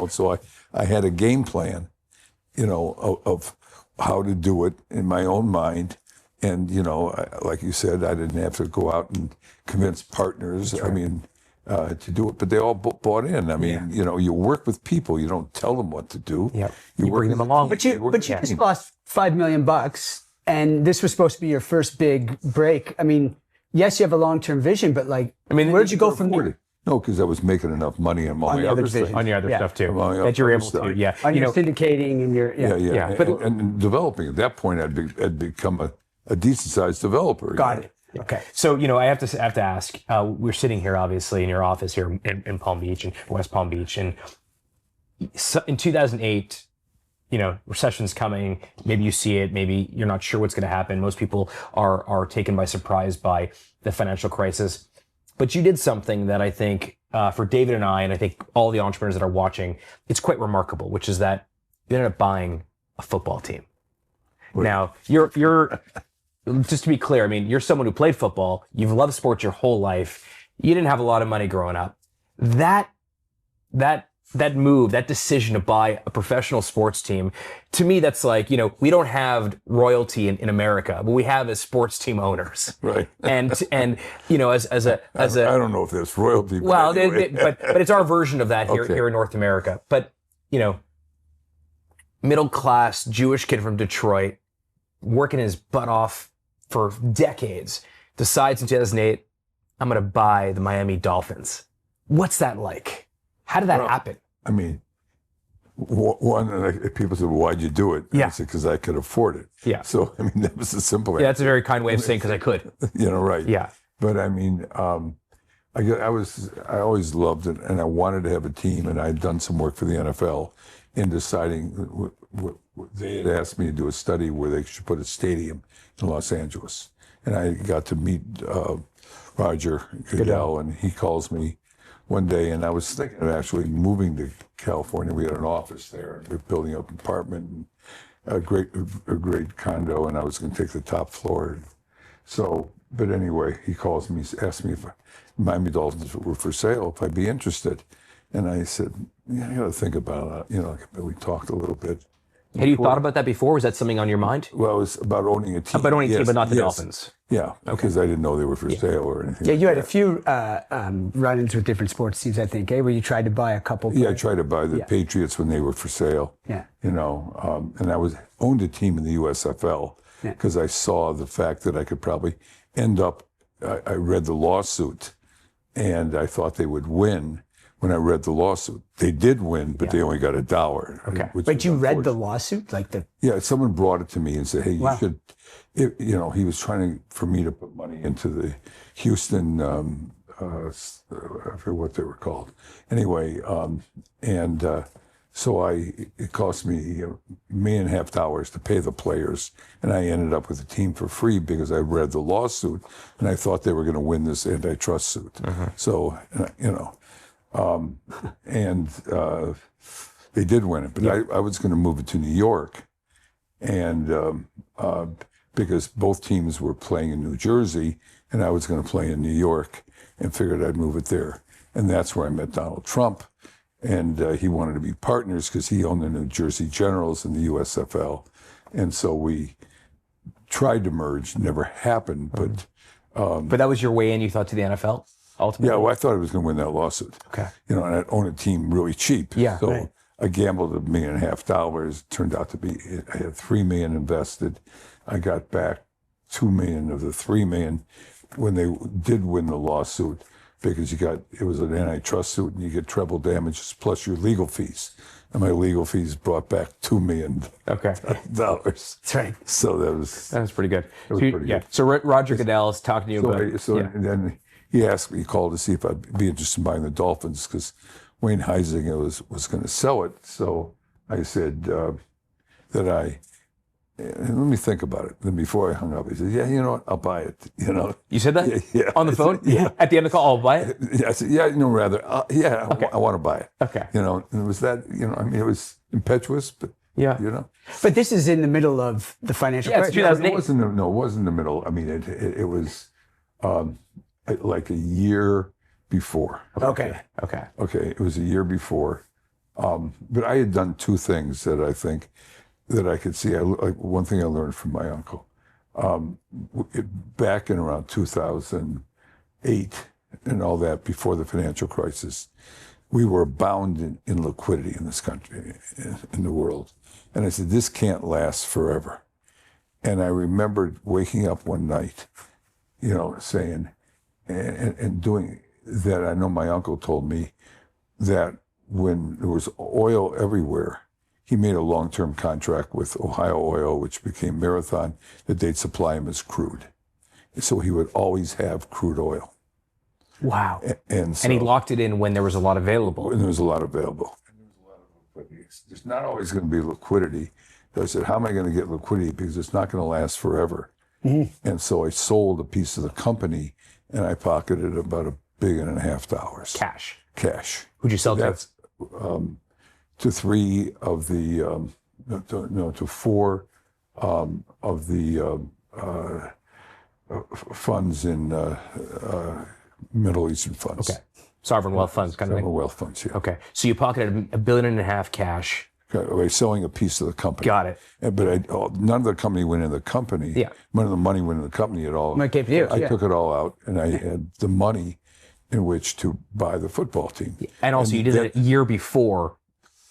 Speaker 4: So I had a game plan, of how to do it in my own mind. And, like you said, I didn't have to go out and convince partners, to do it, but they all bought in. I mean, you work with people, you don't tell them what to do.
Speaker 1: Yeah. You bring them along.
Speaker 2: But you just lost $5 million, and this was supposed to be your first big break. I mean, yes, you have a long-term vision, but where'd you go from there?
Speaker 4: No, because I was making enough money on my other stuff.
Speaker 1: On your other stuff too,
Speaker 4: Among
Speaker 1: that you're
Speaker 4: other
Speaker 1: able
Speaker 4: stuff.
Speaker 1: to,
Speaker 2: On your syndicating and your,
Speaker 4: Yeah.
Speaker 1: But
Speaker 4: and developing, at that point, I'd become a decent-sized developer.
Speaker 2: Got it. Okay.
Speaker 1: So, I have to ask, we're sitting here obviously in your office here in Palm Beach, and West Palm Beach. And so in 2008, recession's coming. Maybe you see it, maybe you're not sure what's going to happen. Most people are taken by surprise by the financial crisis. But you did something that I think, for David and I think all the entrepreneurs that are watching, it's quite remarkable, which is that you ended up buying a football team. Right. Now, you're just to be clear, I mean, you're someone who played football. You've loved sports your whole life. You didn't have a lot of money growing up. That move, that decision to buy a professional sports team, to me, that's like, we don't have royalty in America, but we have as sports team owners.
Speaker 4: Right.
Speaker 1: And as a
Speaker 4: I don't know if there's royalty.
Speaker 1: Well,
Speaker 4: anyway.
Speaker 1: but it's our version of that here in North America. But, middle class Jewish kid from Detroit, working his butt off for decades, decides in 2008, I'm going to buy the Miami Dolphins. What's that like? How did that happen?
Speaker 4: I mean, people said, well, why'd you do it? And I said, because I could afford it.
Speaker 1: Yeah.
Speaker 4: So, I mean, that was a simple answer.
Speaker 1: Yeah, that's a very kind way of saying because I could.
Speaker 4: Right.
Speaker 1: Yeah.
Speaker 4: But I mean, I always loved it, and I wanted to have a team, and I'd done some work for the NFL in deciding. They had asked me to do a study where they should put a stadium in Los Angeles, and I got to meet Roger Goodell, and he calls me one day, and I was thinking of actually moving to California. We had an office there, and we were building up an apartment, and a great condo, and I was going to take the top floor. So, but anyway, he calls me, asks me if Miami Dolphins were for sale, if I'd be interested. And I said, yeah, I got to think about it. We talked a little bit.
Speaker 1: Had you thought about that before? Was that something on your mind?
Speaker 4: Well, it was about owning a team.
Speaker 1: About owning a team, but not the Dolphins.
Speaker 4: Yeah, because I didn't know they were for sale or anything.
Speaker 2: Yeah, you had a few run-ins with different sports teams, I think, where you tried to buy a couple.
Speaker 4: Yeah, I tried to buy the Patriots when they were for sale.
Speaker 2: Yeah.
Speaker 4: And I owned a team in the USFL because I saw the fact that I could probably end up, I read the lawsuit, and I thought they would win. When I read the lawsuit, they did win, but they only got $1.
Speaker 1: Okay.
Speaker 2: But you read the lawsuit?
Speaker 4: Yeah, somemean brought it to me and said, hey, you should, he was trying for me to put money into the Houston, I forget what they were called. Anyway, so it cost me $1.5 million to pay the players, and I ended up with a team for free because I read the lawsuit, and I thought they were going to win this antitrust suit. So, they did win it, but I was going to move it to New York, and because both teams were playing in New Jersey, and I was going to play in New York, and figured I'd move it there. And that's where I met Donald Trump, and he wanted to be partners because he owned the New Jersey Generals in the USFL, and so we tried to merge. Never happened, but
Speaker 1: that was your way in, you thought, to the NFL? Ultimately?
Speaker 4: Yeah, well, I thought I was going to win that lawsuit.
Speaker 1: Okay.
Speaker 4: And I'd own a team really cheap.
Speaker 1: Yeah.
Speaker 4: So I gambled $1.5 million. Turned out to be, I had $3 million invested. I got back $2 million of the $3 million when they did win the lawsuit, because it was an antitrust suit, and you get treble damages plus your legal fees. And my legal fees brought back $2 million.
Speaker 1: Okay.
Speaker 2: That's right.
Speaker 4: So that was
Speaker 1: pretty good.
Speaker 4: Pretty good.
Speaker 1: So Roger Goodell is talking to you about.
Speaker 4: And then he called to see if I'd be interested in buying the Dolphins because Wayne Huizinga was going to sell it. So I said let me think about it. Then before I hung up, he said, yeah, you know what, I'll buy it.
Speaker 1: You said that?
Speaker 4: Yeah.
Speaker 1: On the phone?
Speaker 4: Yeah.
Speaker 1: At the end of the call, I'll buy it?
Speaker 4: Yeah, I said, yeah, I want to buy it.
Speaker 1: Okay.
Speaker 4: And it was that, it was impetuous, but,
Speaker 2: But this is in the middle of the financial crisis.
Speaker 1: Yeah, it's 2008.
Speaker 4: It wasn't the middle. I mean, it was like a year before.
Speaker 2: Okay.
Speaker 4: Okay, it was a year before. But I had done two things that I think that I could see. One thing I learned from my uncle. Back in around 2008 and all that, before the financial crisis, we were bound in liquidity in this country, in the world. And I said, this can't last forever. And I remembered waking up one night, saying, and doing that. I know my uncle told me that when there was oil everywhere, he made a long-term contract with Ohio Oil, which became Marathon, that they'd supply him as crude. So he would always have crude oil.
Speaker 2: Wow.
Speaker 4: And
Speaker 1: he locked it in when there was a lot available.
Speaker 4: When there was a lot available. There's not always going to be liquidity. So I said, how am I going to get liquidity? Because it's not going to last forever. Mm-hmm. And so I sold a piece of the company, and I pocketed about $1.5 billion. Cash.
Speaker 1: Who'd you sell to?
Speaker 4: That's to three of the, to four of the funds in Middle Eastern funds.
Speaker 1: Okay. Sovereign wealth funds, kind of thing.
Speaker 4: Sovereign wealth funds, yeah.
Speaker 1: Okay. So you pocketed $1.5 billion cash.
Speaker 4: By selling a piece of the company.
Speaker 1: Got it.
Speaker 4: But none of the company went in the company.
Speaker 1: Yeah.
Speaker 4: None of the money went in the company at all.
Speaker 2: It came to you.
Speaker 4: I took it all out, and I had the money in which to buy the football team.
Speaker 1: And also, you did it a year before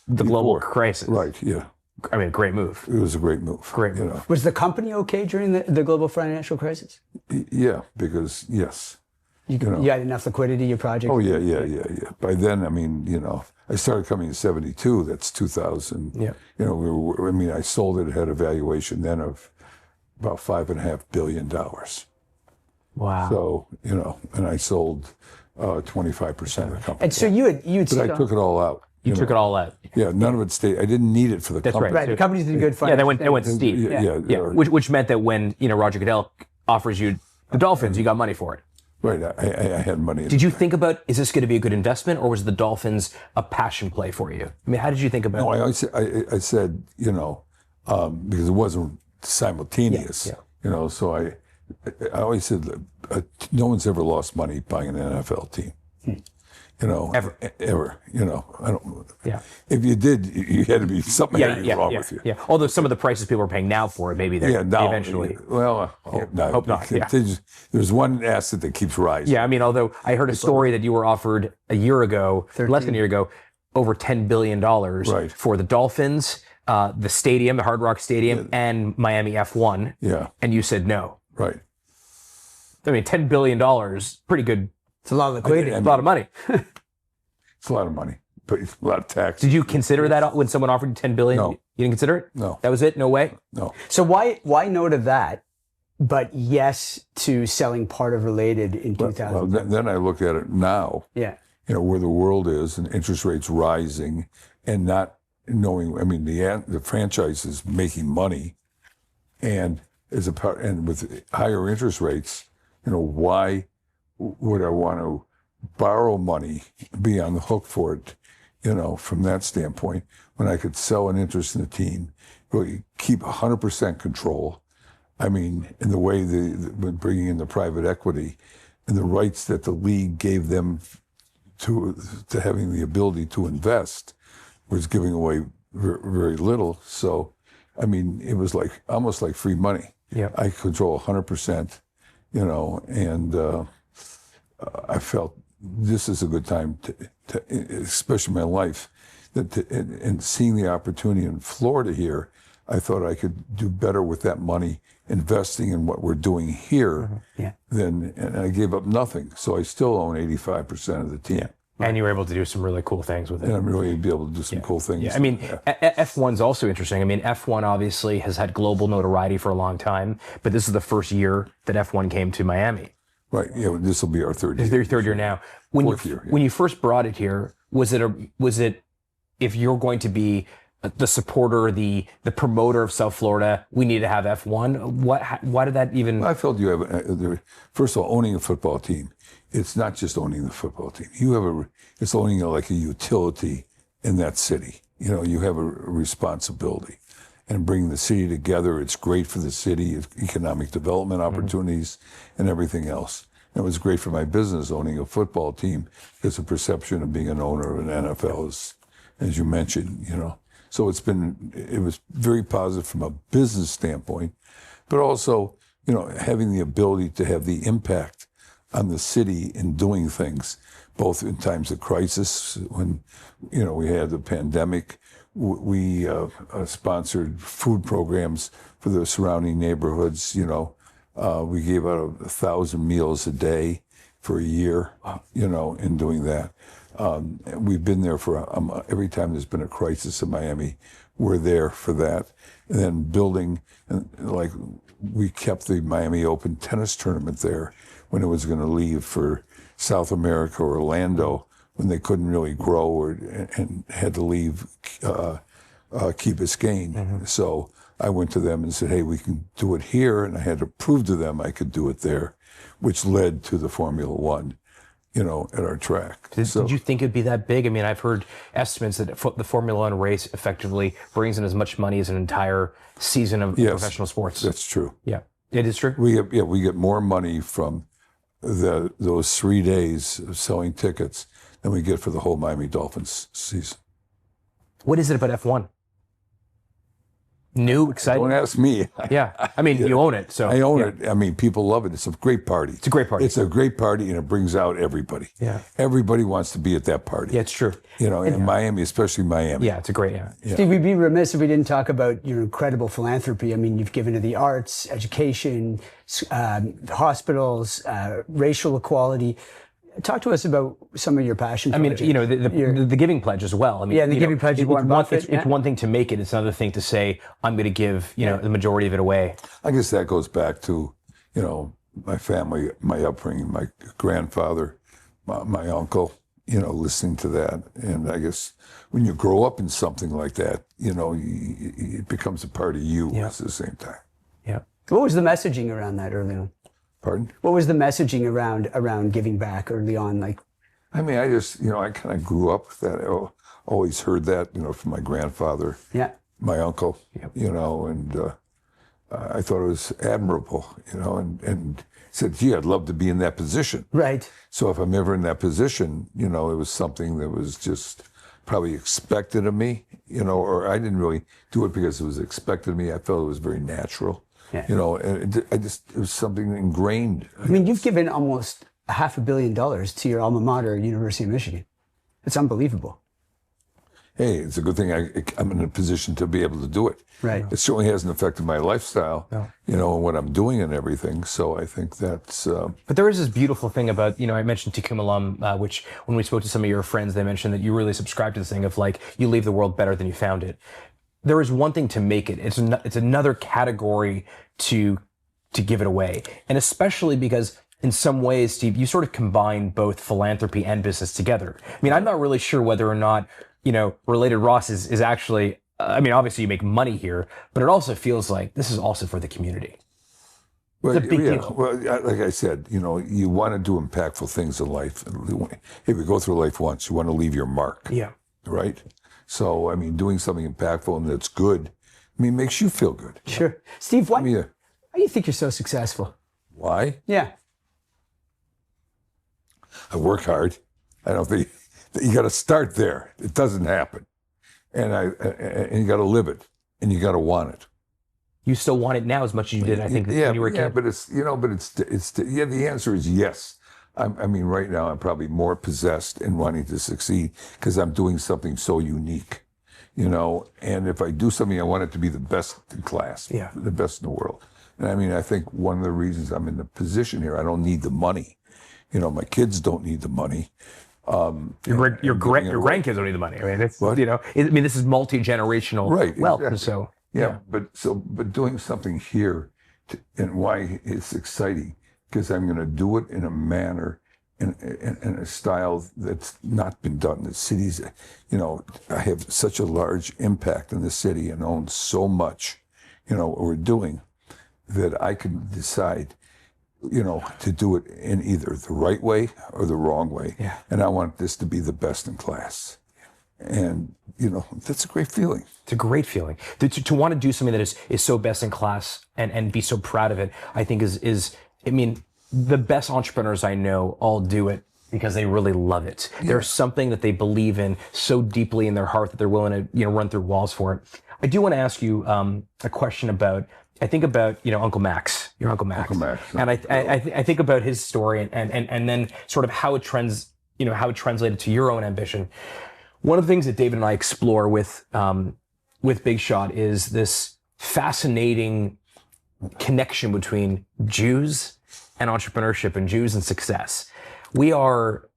Speaker 1: the global crisis.
Speaker 4: Right, yeah.
Speaker 1: I mean, great move.
Speaker 4: It was a great move.
Speaker 1: Great move.
Speaker 4: You know?
Speaker 2: Was the company okay during the global financial crisis?
Speaker 4: Yeah, because yes.
Speaker 2: You had enough liquidity, your project?
Speaker 4: Oh yeah. By then, I mean, you know, I started coming in '72. That's 2000.
Speaker 1: Yeah.
Speaker 4: You know, I sold it, had a valuation then of about $5.5 billion.
Speaker 1: Wow.
Speaker 4: So, you know, and I sold 25% of the company.
Speaker 2: And so you'd
Speaker 4: But I took it all out.
Speaker 1: You took it all out.
Speaker 4: Yeah, none of it stayed. I didn't need it for the company.
Speaker 2: right. The company's in good
Speaker 1: Yeah,
Speaker 2: finance.
Speaker 1: they went steep.
Speaker 4: Yeah.
Speaker 1: Which meant that when, you know, Roger Goodell offers you the Dolphins, you got money for it.
Speaker 4: Right. I had money.
Speaker 1: Did you think about, is this going to be a good investment, or was the Dolphins a passion play for you? I mean, how did you think about it?
Speaker 4: No, I said, you know, because it wasn't simultaneous, you know, so I always said that no one's ever lost money buying an NFL team. You know, ever. You know, I don't.
Speaker 1: Yeah.
Speaker 4: If you did, you had to be something wrong with you.
Speaker 1: Yeah. Although some of the prices people are paying now for it, maybe they're eventually.
Speaker 4: Well, I hope not.
Speaker 1: Yeah.
Speaker 4: There's one asset that keeps rising.
Speaker 1: Yeah. I mean, although I heard a story that you were offered a year ago, less than a year ago, over $10 billion for the Dolphins, the stadium, the Hard Rock Stadium, and Miami F1.
Speaker 4: Yeah.
Speaker 1: And you said no.
Speaker 4: Right.
Speaker 1: I mean, $10 billion, pretty good.
Speaker 2: It's a lot of liquidity.
Speaker 1: A lot of money.
Speaker 4: It's a lot of money, but it's a lot of tax.
Speaker 1: Did you consider that when someone offered you $10 billion?
Speaker 4: No.
Speaker 1: You didn't consider it?
Speaker 4: No.
Speaker 1: That was it? No way?
Speaker 4: No.
Speaker 2: So why no to that, but yes to selling part of Related in 2000?
Speaker 4: Well, then I look at it now.
Speaker 2: Yeah.
Speaker 4: You know, where the world is and interest rates rising and not knowing, I mean, the franchise is making money and and with higher interest rates, you know, why would I want to borrow money, be on the hook for it, you know, from that standpoint, when I could sell an interest in the team, really keep 100% control. I mean, in the way when bringing in the private equity and the rights that the league gave them to having the ability to invest was giving away very little. So, I mean, it was like almost like free money.
Speaker 1: Yeah.
Speaker 4: I control 100%, you know, and I felt this is a good time to especially in my life, and seeing the opportunity in Florida here, I thought I could do better with that money investing in what we're doing here and I gave up nothing. So I still own 85% of the team.
Speaker 1: Yeah. And you were able to do some really cool things with it.
Speaker 4: And I'm really be able to do some cool things.
Speaker 1: Yeah, I mean, F1's also interesting. I mean, F1 obviously has had global notoriety for a long time, but this is the first year that F1 came to Miami.
Speaker 4: Right. Yeah. This will be our third year.
Speaker 1: It's their third year now.
Speaker 4: Fourth year. Yeah.
Speaker 1: When you first brought it here, was it if you're going to be the supporter, the promoter of South Florida, we need to have F1? Why did that even?
Speaker 4: I felt you have first of all, owning a football team. It's not just owning the football team. It's owning like a utility in that city. You know, you have a responsibility. And bringing the city together, it's great for the city, economic development opportunities, and everything else. And it was great for my business owning a football team because the perception of being an owner of an NFL is, as you mentioned, you know. So it was very positive from a business standpoint, but also, you know, having the ability to have the impact on the city in doing things, both in times of crisis, when, you know, we had the pandemic. We sponsored food programs for the surrounding neighborhoods. You know, we gave out 1,000 meals a day for a year, you know, in doing that. We've been there for every time there's been a crisis in Miami, we're there for that. And then building, like, we kept the Miami Open tennis tournament there when it was going to leave for South America or Orlando, when they couldn't really grow and had to leave Key Biscayne. So I went to them and said, hey, we can do it here. And I had to prove to them I could do it there, which led to the Formula One, you know, at our track.
Speaker 1: Did you think it'd be that big? I mean, I've heard estimates that the Formula One race effectively brings in as much money as an entire season of professional sports.
Speaker 4: That's true.
Speaker 1: Yeah, it is true.
Speaker 4: We get more money from those 3 days of selling tickets than we get for the whole Miami Dolphins season.
Speaker 1: What is it about F1? New, exciting.
Speaker 4: Don't ask me.
Speaker 1: Yeah. I mean, you own it. So
Speaker 4: I own
Speaker 1: yeah.
Speaker 4: it. I mean, people love it. It's a great party.
Speaker 1: It's a great party.
Speaker 4: It's a great party, and it brings out everybody.
Speaker 1: Yeah.
Speaker 4: Everybody wants to be at that party.
Speaker 1: Yeah, it's true.
Speaker 4: You know, in Miami, especially Miami.
Speaker 1: Yeah, it's a great,
Speaker 2: Steve, we'd be remiss if we didn't talk about your incredible philanthropy. I mean, you've given to the arts, education, hospitals, racial equality. Talk to us about some of your passion projects.
Speaker 1: I mean, the Giving Pledge as well. I mean,
Speaker 2: Yeah, and the Giving Pledge is Warren Buffett.
Speaker 1: It's one thing to make it. It's another thing to say, I'm going to give, the majority of it away.
Speaker 4: I guess that goes back to, my family, my upbringing, my grandfather, my uncle, listening to that. And I guess when you grow up in something like that, it becomes a part of you at the same time.
Speaker 1: Yeah.
Speaker 2: What was the messaging around that early on?
Speaker 4: Pardon?
Speaker 2: What was the messaging around giving back early on? Like,
Speaker 4: I mean, I just, I kind of grew up with that. I always heard that, from my grandfather, my uncle, and I thought it was admirable, and said, gee, I'd love to be in that position.
Speaker 2: right.
Speaker 4: So if I'm ever in that position, it was something that was just probably expected of me, or I didn't really do it because it was expected of me. I felt it was very natural.
Speaker 2: Yeah.
Speaker 4: And it was something ingrained.
Speaker 2: I mean, you've given almost $500 million to your alma mater, University of Michigan. It's unbelievable.
Speaker 4: Hey, it's a good thing I'm in a position to be able to do it.
Speaker 2: Right.
Speaker 4: It certainly hasn't affected my lifestyle, and what I'm doing and everything. So I think that's...
Speaker 1: But there is this beautiful thing about, I mentioned Tikkun Olam, which when we spoke to some of your friends, they mentioned that you really subscribe to this thing of like, you leave the world better than you found it. There is one thing to make it. It's another category to give it away. And especially because in some ways, Steve, you sort of combine both philanthropy and business together. I mean, I'm not really sure whether or not, Related Ross is actually, obviously you make money here, but it also feels like this is also for the community.
Speaker 4: Well,
Speaker 1: It's a big deal.
Speaker 4: Well, like I said, you want to do impactful things in life. If you go through life once, you want to leave your mark.
Speaker 1: Yeah.
Speaker 4: Right? So, doing something impactful and that's good, makes you feel good.
Speaker 2: Sure. Steve, why do you think you're so successful?
Speaker 4: Why?
Speaker 2: Yeah.
Speaker 4: I work hard. I don't think you got to start there. It doesn't happen, and you got to live it, and you got to want it.
Speaker 1: You still want it now as much as you did, I think, when you were a kid.
Speaker 4: Yeah, but it's the answer is yes. Right now I'm probably more possessed in wanting to succeed because I'm doing something so unique, and if I do something, I want it to be the best in class, the best in the world. And I think one of the reasons I'm in the position here, I don't need the money. My kids don't need the money.
Speaker 1: Your grandkids don't need the money. This is multi-generational wealth.
Speaker 4: Exactly.
Speaker 1: So
Speaker 4: but doing something here, and why it's exciting, because I'm going to do it in a manner, in a style that's not been done. The cities, I have such a large impact in the city and own so much, what we're doing, that I can decide, to do it in either the right way or the wrong way.
Speaker 1: Yeah.
Speaker 4: And I want this to be the best in class. And, that's a great feeling.
Speaker 1: it's a great feeling. To want to do something that is so best in class and be so proud of it, I think is the best entrepreneurs I know all do it because they really love it. Yeah. There's something that they believe in so deeply in their heart that they're willing to run through walls for it. I do want to ask you a question about, I think about, Uncle Max, your Uncle Max.
Speaker 4: Uncle Max.
Speaker 1: And I think about his story and then sort of how it translated to your own ambition. One of the things that David and I explore with Big Shot is this fascinating connection between Jews and entrepreneurship and Jews and success. We are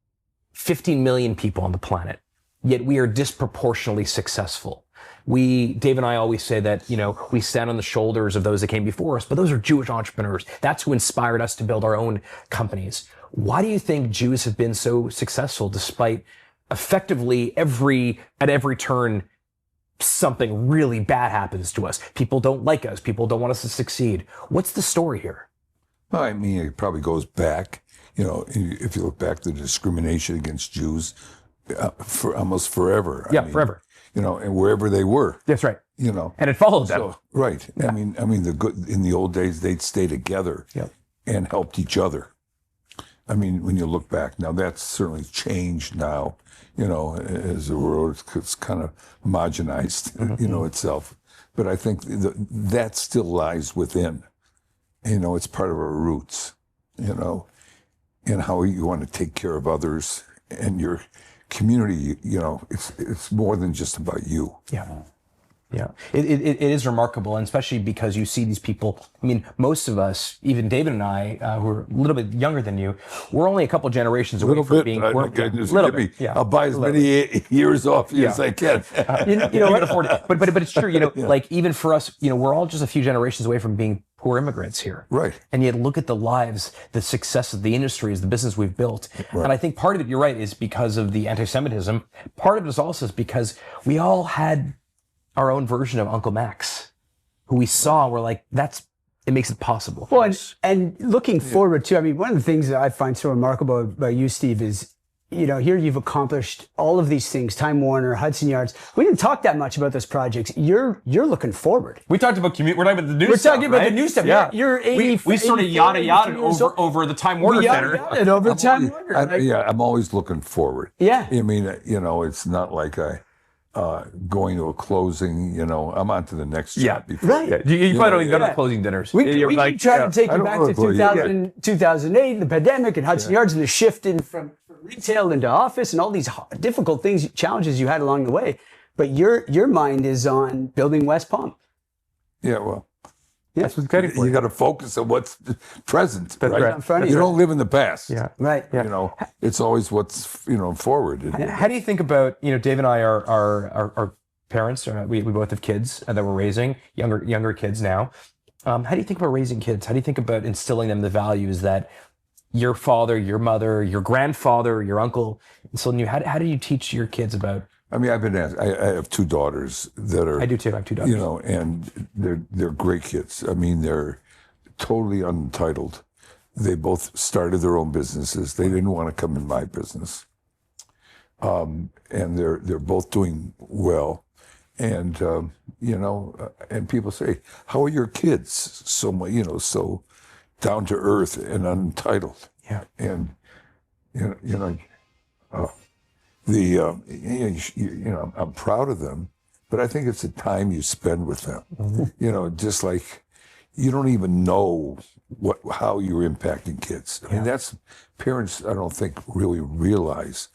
Speaker 1: 15 million people on the planet, yet we are disproportionately successful. Dave and I always say that, we stand on the shoulders of those that came before us, but those are Jewish entrepreneurs. That's who inspired us to build our own companies. Why do you think Jews have been so successful despite effectively at every turn, something really bad happens to us? People don't like us. People don't want us to succeed. What's the story here?
Speaker 4: Well, it probably goes back, if you look back to the discrimination against Jews for almost forever.
Speaker 1: Forever.
Speaker 4: And wherever they were.
Speaker 1: That's right. And it followed them.
Speaker 4: So, right. Yeah. The good in the old days, they'd stay together and helped each other. I mean, when you look back, now that's certainly changed now, as the world is kind of homogenized, itself. But I think that still lies within, it's part of our roots, and how you want to take care of others and your community, it's more than just about you.
Speaker 1: Yeah. Yeah, it is remarkable, and especially because you see these people. I mean, most of us, even David and I, who are a little bit younger than you, we're only a couple generations away from being.
Speaker 4: I'll buy as many years off you as I can.
Speaker 1: Can afford it. But it's true. Like even for us, we're all just a few generations away from being poor immigrants here.
Speaker 4: Right.
Speaker 1: And yet look at the lives, the success of the industries, the business we've built. Right. And I think part of it, you're right, is because of the anti-Semitism. Part of it is also because we all had our own version of Uncle Max, who we saw, we're like, it makes it possible.
Speaker 2: Well, and looking forward too, I mean, one of the things that I find so remarkable about you, Steve, is, here you've accomplished all of these things, Time Warner, Hudson Yards. We didn't talk that much about those projects. You're looking forward.
Speaker 1: We talked about we're talking about the new stuff.
Speaker 2: We're talking about the new stuff.
Speaker 1: Yeah.
Speaker 2: You're 80.
Speaker 1: We sort of yada over the Time Warner Center.
Speaker 2: Over the Time Warner.
Speaker 4: I'm always looking forward.
Speaker 2: Yeah.
Speaker 4: I mean, it's not like going to a closing, I'm on to the next job. Before.
Speaker 2: Right.
Speaker 1: Yeah. You probably don't even go to closing dinners.
Speaker 2: We try to take you back to 2008, the pandemic, and Hudson Yards, and the shift from retail into office, and all these difficult challenges you had along the way. But your mind is on building West Palm.
Speaker 4: Yeah, well.
Speaker 1: That's what's getting for
Speaker 4: you got to focus on what's present, right?
Speaker 2: In front of
Speaker 4: you don't live in the past.
Speaker 1: Yeah,
Speaker 2: right.
Speaker 4: Yeah. It's always what's forward.
Speaker 1: How do you think about Dave and I are parents? We both have kids that we're raising, younger kids now. How do you think about raising kids? How do you think about instilling them the values that your father, your mother, your grandfather, your uncle instilled in you? How do you teach your kids about?
Speaker 4: I mean, I've been asked. I have two daughters that are.
Speaker 1: I do too. I have two daughters.
Speaker 4: And they're great kids. I mean, they're totally unentitled. They both started their own businesses. They didn't want to come in my business. And they're both doing well. And and people say, "How are your kids?" So down to earth and unentitled.
Speaker 1: Yeah.
Speaker 4: And I'm proud of them, but I think it's the time you spend with them. Mm-hmm. Just like you don't even know how you're impacting kids. I mean, that's parents. I don't think really realize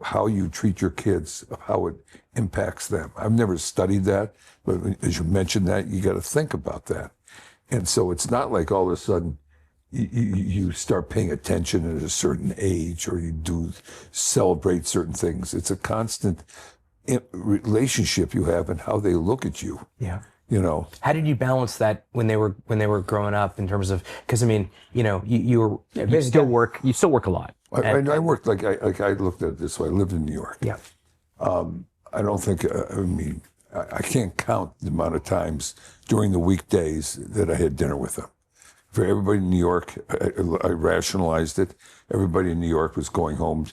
Speaker 4: how you treat your kids, how it impacts them. I've never studied that, but as you mentioned that, you got to think about that. And so it's not like all of a sudden you start paying attention at a certain age, or you do celebrate certain things. It's a constant relationship you have and how they look at you.
Speaker 1: Yeah. How did you balance that when they were growing up in terms of, because I mean, you still work a lot.
Speaker 4: I worked like I looked at it this way. I lived in New York.
Speaker 1: Yeah.
Speaker 4: I don't think, I can't count the amount of times during the weekdays that I had dinner with them. For everybody in New York, I rationalized it. Everybody in New York was going home,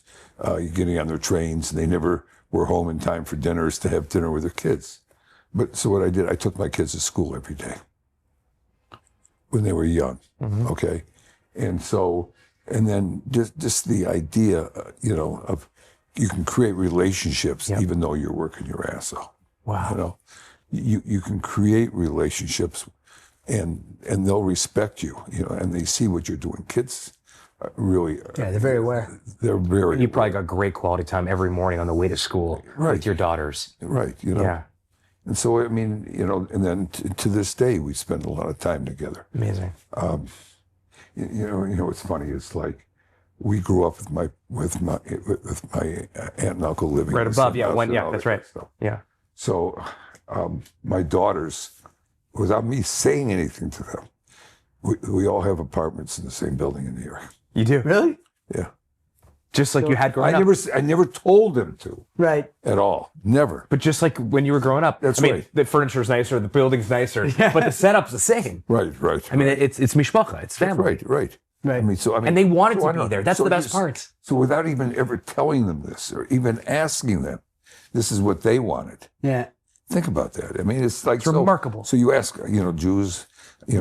Speaker 4: getting on their trains, and they never were home in time for dinners to have dinner with their kids. But so what I did, I took my kids to school every day when they were young, okay? And then just the idea, of you can create relationships even though you're working your ass off.
Speaker 1: Wow.
Speaker 4: You can create relationships and they'll respect you, and they see what you're doing. Kids really,
Speaker 2: they're very aware.
Speaker 4: They're very.
Speaker 1: You probably got great quality time every morning on the way to school with your daughters.
Speaker 4: Right.
Speaker 1: Yeah.
Speaker 4: And so, I mean, and then to this day, we spend a lot of time together.
Speaker 1: Amazing.
Speaker 4: What's funny is like we grew up with my aunt and uncle living
Speaker 1: right above. Yeah. That's right. Yeah.
Speaker 4: So, my daughters, without me saying anything to them, we all have apartments in the same building in New York.
Speaker 1: You do?
Speaker 2: Really?
Speaker 4: Yeah.
Speaker 1: Just like you had growing up.
Speaker 4: I never told them to.
Speaker 2: Right.
Speaker 4: At all. Never.
Speaker 1: But just like when you were growing up.
Speaker 4: That's right.
Speaker 1: The furniture's nicer, the building's nicer, but the setup's the same.
Speaker 4: Right.
Speaker 1: I mean, it's mishpacha, it's family.
Speaker 4: Right. I mean,
Speaker 1: and they wanted to be there. That's the best part.
Speaker 4: So without even ever telling them this, or even asking them, this is what they wanted.
Speaker 2: Yeah.
Speaker 4: Think about that. I mean, it's like
Speaker 1: It's remarkable.
Speaker 4: So you ask, Jews,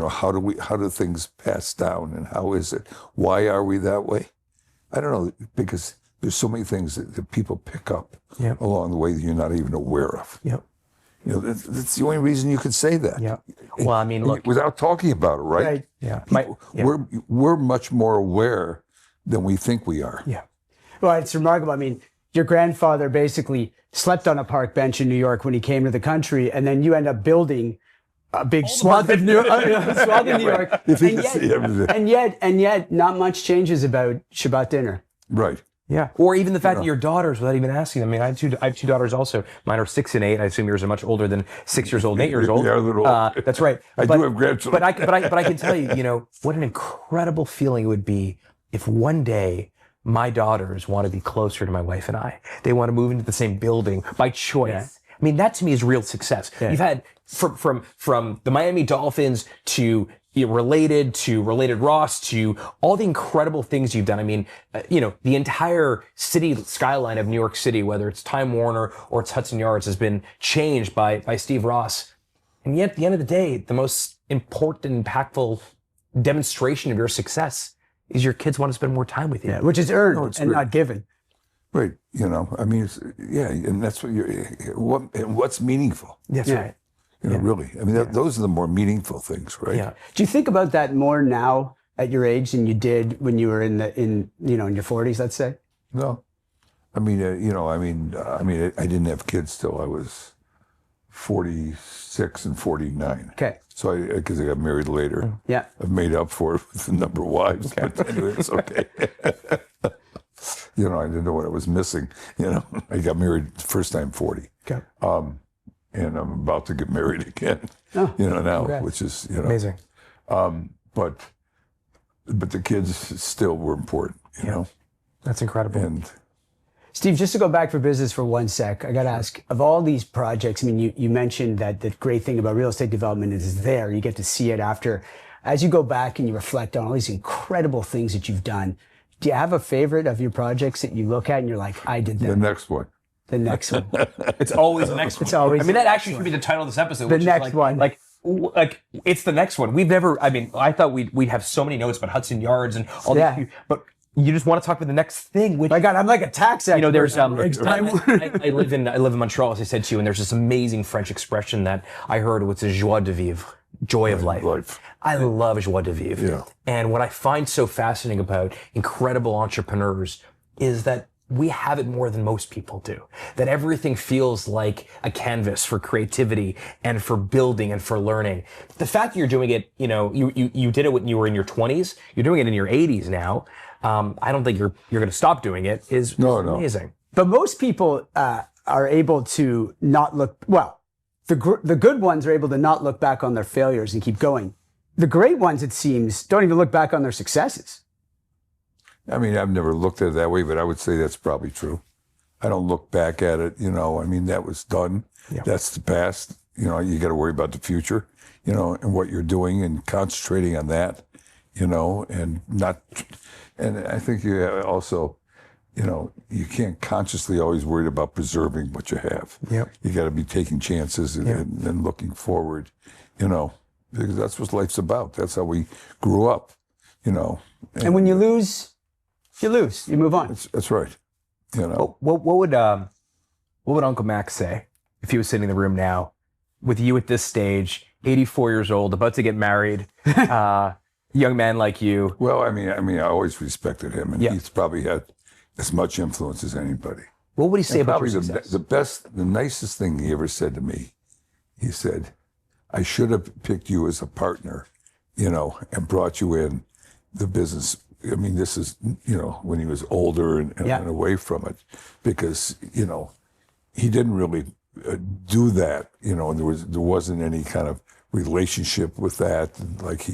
Speaker 4: how do things pass down, and how is it? Why are we that way? I don't know, because there's so many things that people pick up along the way that you're not even aware of.
Speaker 1: Yep.
Speaker 4: That's the only reason you could say that.
Speaker 1: Yeah. Well, I mean, look,
Speaker 4: without talking about it, right?
Speaker 2: Right.
Speaker 1: yeah,
Speaker 4: We're much more aware than we think we are.
Speaker 1: yeah.
Speaker 2: Well, it's remarkable. I mean, your grandfather basically slept on a park bench in New York when he came to the country, and then you end up building a big swath of New York. And yet, not much changes about Shabbat dinner.
Speaker 4: Right.
Speaker 1: Yeah, or even the fact that your daughters, without even asking them. I mean, I have two daughters also. Mine are 6 and 8. I assume yours are much older than 6 years old and 8 years old.
Speaker 4: Yeah, a little old.
Speaker 1: That's right.
Speaker 4: I do have grandchildren.
Speaker 1: But I can tell you, what an incredible feeling it would be if one day my daughters want to be closer to my wife and I. They want to move into the same building by choice. Yeah. I mean, that to me is real success. Yeah. You've had from the Miami Dolphins to Related Ross to all the incredible things you've done. I mean, the entire city skyline of New York City, whether it's Time Warner or it's Hudson Yards, has been changed by Steve Ross. And yet, at the end of the day, the most important, impactful demonstration of your success is your kids want to spend more time with you.
Speaker 2: Yeah, which is earned and not given.
Speaker 4: Right. I mean, and that's what's meaningful.
Speaker 1: That's right.
Speaker 4: Really. I mean, those are the more meaningful things, right?
Speaker 2: Yeah. Do you think about that more now at your age than you did when you were in your 40s, let's say?
Speaker 4: No. I mean, I didn't have kids till I was 46 and 49.
Speaker 2: Okay.
Speaker 4: So because I got married later.
Speaker 2: Yeah.
Speaker 4: I've made up for it with the number of wives, but anyway, it's okay. I didn't know what I was missing. I got married the first time 40.
Speaker 2: Okay.
Speaker 4: And I'm about to get married again.
Speaker 2: Oh,
Speaker 4: now,
Speaker 2: congrats.
Speaker 4: which is
Speaker 1: amazing.
Speaker 4: But the kids still were important.
Speaker 1: That's incredible.
Speaker 4: And
Speaker 2: Steve, just to go back for business for 1 sec, I got to ask, of all these projects, I mean, you mentioned that the great thing about real estate development is there. You get to see it after. As you go back and you reflect on all these incredible things that you've done, do you have a favorite of your projects that you look at and you're like, I did that?
Speaker 4: The next one.
Speaker 2: The next one.
Speaker 1: It's always the next one.
Speaker 2: It's always.
Speaker 1: I mean, that actually should be the title of this episode.
Speaker 2: The next one.
Speaker 1: Like it's the next one. We've never. I mean, I thought we'd have so many notes about Hudson Yards and all these people, but you just want to talk about the next thing. Which,
Speaker 2: my God, I'm like a tax expert.
Speaker 1: There's I live in Montreal, as I said to you, and there's this amazing French expression that I heard, which is joie de vivre, joy of life. I love joie de vivre.
Speaker 4: Yeah.
Speaker 1: And what I find so fascinating about incredible entrepreneurs is that we have it more than most people do. That everything feels like a canvas for creativity and for building and for learning. The fact that you're doing it, you did it when you were in your 20s. You're doing it in your 80s now. I don't think you're going to stop doing it. Is amazing.
Speaker 2: But most people are able to not look. Well, the good ones are able to not look back on their failures and keep going. The great ones, it seems, don't even look back on their successes.
Speaker 4: I mean, I've never looked at it that way, but I would say that's probably true. I don't look back at it, I mean, that was done. Yeah. That's the past. You got to worry about the future, and what you're doing and concentrating on that, and I think you also, you can't consciously always worry about preserving what you have.
Speaker 1: Yep.
Speaker 4: You got to be taking chances and looking forward, because that's what life's about. That's how we grew up,
Speaker 2: And when you lose, you lose. You move on.
Speaker 4: That's right.
Speaker 1: What would Uncle Max say if he was sitting in the room now, with you at this stage, 84 years old, about to get married, young man like you?
Speaker 4: Well, I mean, I always respected him, and he's probably had as much influence as anybody.
Speaker 1: What would he say about your
Speaker 4: success? The nicest thing he ever said to me, he said, "I should have picked you as a partner, and brought you in the business." I mean, this is, when he was older and away from it, because, he didn't really do that, and there wasn't any kind of relationship with that, like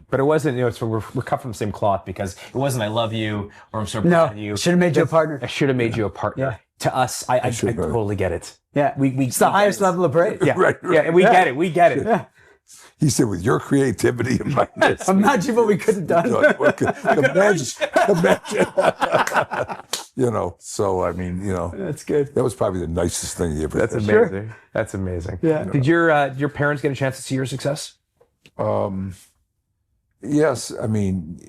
Speaker 1: but it wasn't, so we're cut from the same cloth, because it wasn't "I love you" or "I'm so proud of you."
Speaker 2: Should have made you a partner.
Speaker 1: I should have made you a partner. Yeah. To us, I totally get it.
Speaker 2: Yeah, it's the highest level of praise.
Speaker 1: Yeah,
Speaker 4: right.
Speaker 1: Yeah, and we get it. Yeah.
Speaker 4: He said, with your creativity and my this.
Speaker 2: Imagine what we could have done.
Speaker 4: Imagine. So I mean,
Speaker 2: That's good.
Speaker 4: that was probably the nicest thing he ever
Speaker 1: That's
Speaker 4: did.
Speaker 1: amazing.
Speaker 2: Sure.
Speaker 1: That's amazing.
Speaker 2: Yeah.
Speaker 1: Did your parents get a chance to see your success?
Speaker 4: Yes, I mean,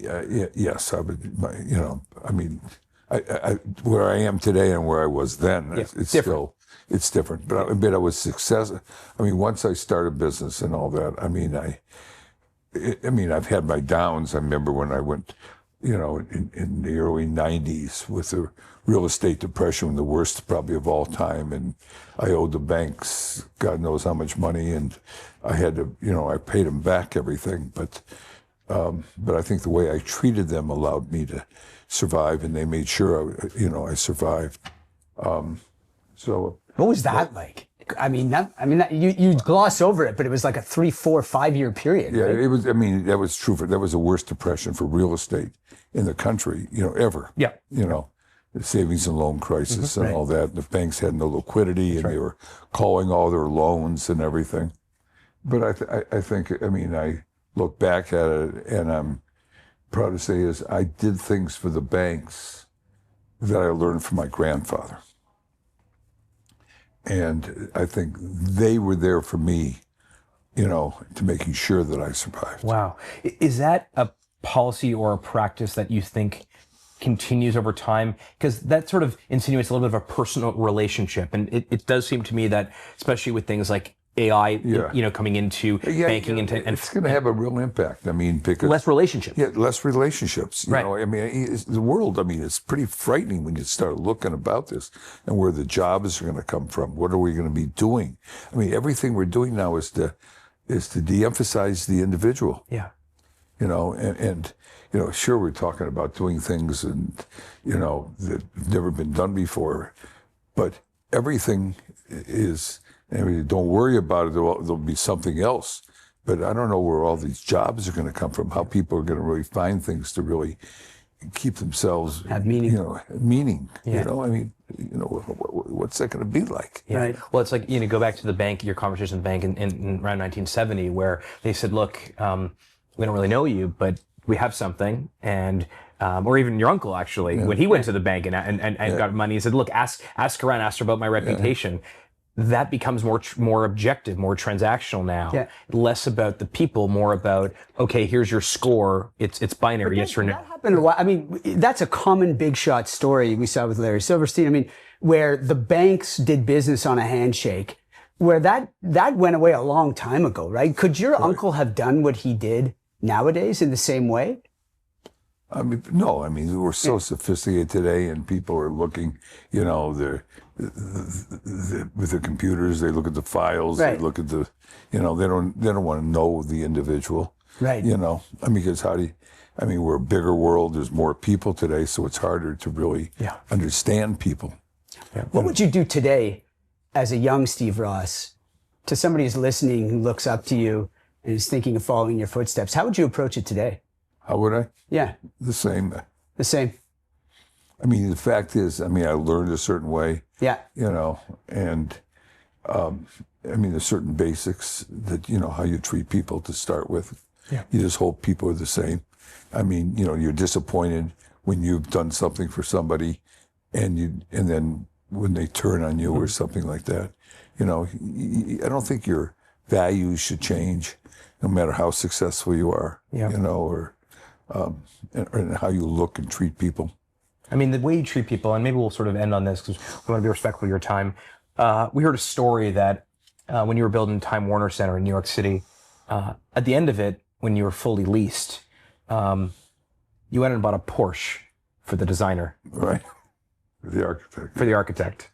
Speaker 4: yes, I would, I mean, I where I am today and where I was then, it's
Speaker 1: different.
Speaker 4: still, it's different. But I admit I was successful. I mean, once I started business and all that, I mean, I've had my downs. I remember when I went, in the early 90s with the real estate depression, the worst probably of all time. And I owed the banks God knows how much money. And I had to, I paid them back everything. But I think the way I treated them allowed me to survive, and they made sure, I survived. So
Speaker 2: What was that like? I mean, you gloss over it, but it was like a 3, 4, 5 year period.
Speaker 4: yeah,
Speaker 2: right?
Speaker 4: it was. I mean, that was true. That was the worst depression for real estate in the country, ever.
Speaker 1: Yeah.
Speaker 4: The savings and loan crisis and all that. The banks had no liquidity, and they were calling all their loans and everything. But I think, I look back at it, and I'm proud to say is I did things for the banks that I learned from my grandfather. And I think they were there for me, to making sure that I survived.
Speaker 1: Wow. Is that a policy or a practice that you think continues over time? Because that sort of insinuates a little bit of a personal relationship. And it does seem to me that, especially with things like AI, coming into banking, and
Speaker 4: it's going to have a real impact. I mean, because
Speaker 1: less relationships.
Speaker 4: Yeah, less relationships.
Speaker 1: Right.
Speaker 4: I mean, the world. I mean, it's pretty frightening when you start looking about this and where the jobs are going to come from. What are we going to be doing? I mean, everything we're doing now is to de-emphasize the individual.
Speaker 1: Yeah.
Speaker 4: Sure, we're talking about doing things that have never been done before, but everything is. Don't worry about it. There'll be something else. But I don't know where all these jobs are going to come from, how people are going to really find things to really keep themselves...
Speaker 2: Have meaning.
Speaker 4: Meaning.
Speaker 1: Yeah.
Speaker 4: What's that going to be like?
Speaker 1: Yeah.
Speaker 2: Right.
Speaker 1: Well, it's like, go back to the bank, your conversation with the bank in around 1970, where they said, look, we don't really know you, but we have something. And, or even your uncle, actually, when he went to the bank and got money, he said, look, ask around, ask her about my reputation. Yeah. That becomes more objective, more transactional now. Yeah. Less about the people, more about, okay, here's your score. It's binary, yes or no.
Speaker 2: That happened a lot. I mean, that's a common big shot story we saw with Larry Silverstein. I mean, where the banks did business on a handshake, where that went away a long time ago, right? Could your uncle have done what he did nowadays in the same way?
Speaker 4: I mean, no. I mean, we're so sophisticated today, and people are looking. With the computers, they look at the files.
Speaker 2: Right.
Speaker 4: They look at the. They don't want to know the individual.
Speaker 2: Right.
Speaker 4: Because we're a bigger world. There's more people today, so it's harder to really understand people.
Speaker 1: Yeah.
Speaker 2: What would you do today, as a young Steve Ross, to somebody who's listening, who looks up to you and is thinking of following your footsteps? How would you approach it today?
Speaker 4: How would I?
Speaker 2: Yeah.
Speaker 4: The same.
Speaker 2: The same.
Speaker 4: I mean, the fact is, I learned a certain way.
Speaker 2: Yeah.
Speaker 4: And there's certain basics that, how you treat people to start with.
Speaker 1: Yeah.
Speaker 4: You just hope people are the same. I mean, you're disappointed when you've done something for somebody and then when they turn on you or something like that. I don't think your values should change no matter how successful you are, or how you look and treat people.
Speaker 1: I mean, the way you treat people, and maybe we'll sort of end on this because we want to be respectful of your time. We heard a story that when you were building Time Warner Center in New York City, at the end of it, when you were fully leased, you went and bought a Porsche for the designer.
Speaker 4: Right. For the architect.
Speaker 1: For the architect.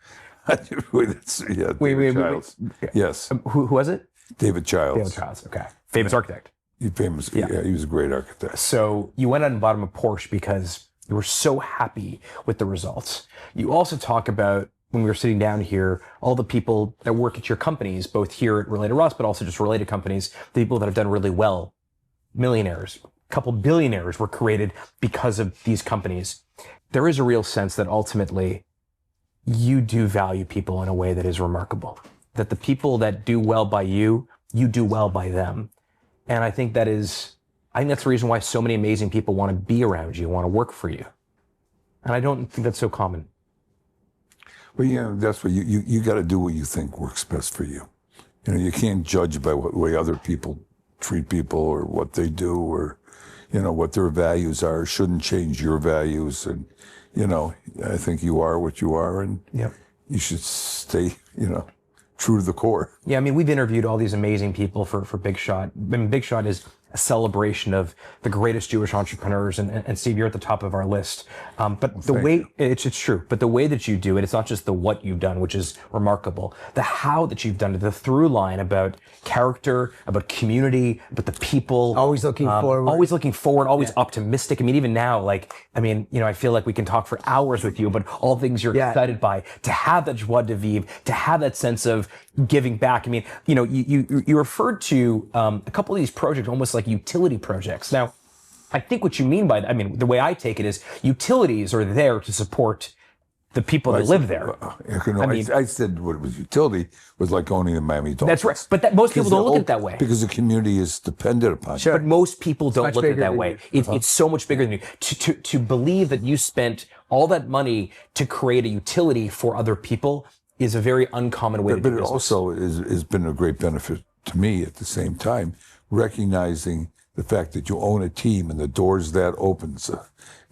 Speaker 4: David Childs. Yes.
Speaker 1: Who was it?
Speaker 4: David Childs.
Speaker 1: David Childs, okay. Famous architect.
Speaker 4: He was a great architect.
Speaker 1: So you went out and bought him a Porsche because you were so happy with the results. You also talk about, when we were sitting down here, all the people that work at your companies, both here at Related Ross, but also just related companies, the people that have done really well, millionaires, a couple billionaires were created because of these companies. There is a real sense that ultimately you do value people in a way that is remarkable. That the people that do well by you you do well by them. And I think that's the reason why so many amazing people want to be around you, want to work for you. And I don't think that's so common.
Speaker 4: Well, yeah, that's what you got to do what you think works best for you. You know, you can't judge by what way other people treat people or what they do or, you know, what their values are. Shouldn't change your values. And, you know, I think you are what you are, and you should stay, you know, true to the core.
Speaker 1: Yeah, I mean, we've interviewed all these amazing people for Big Shot. I mean, Big Shot is a celebration of the greatest Jewish entrepreneurs, and Steve, you're at the top of our list. But the way, it's true, but the way that you do it, it's not just the what you've done, which is remarkable, the how that you've done it, the through line about character, about community, about the people.
Speaker 2: Always looking forward.
Speaker 1: Always optimistic. I mean, even now, like, I mean, you know, I feel like we can talk for hours with you about all things you're excited by, to have that joie de vivre, to have that sense of giving back. I mean, you know, you referred to a couple of these projects almost like utility projects. Now, I think what you mean by that, I mean, the way I take it is utilities are there to support the people that live there.
Speaker 4: I said what it was utility was like owning the Miami Dolphins.
Speaker 1: That's right. But most people don't look at it that way.
Speaker 4: Because the community is dependent upon it.
Speaker 1: But most people don't look at it that way. It's so much bigger than you. To believe that you spent all that money to create a utility for other people is a very uncommon way to do business. But it
Speaker 4: also has been a great benefit to me at the same time, recognizing the fact that you own a team and the doors that opens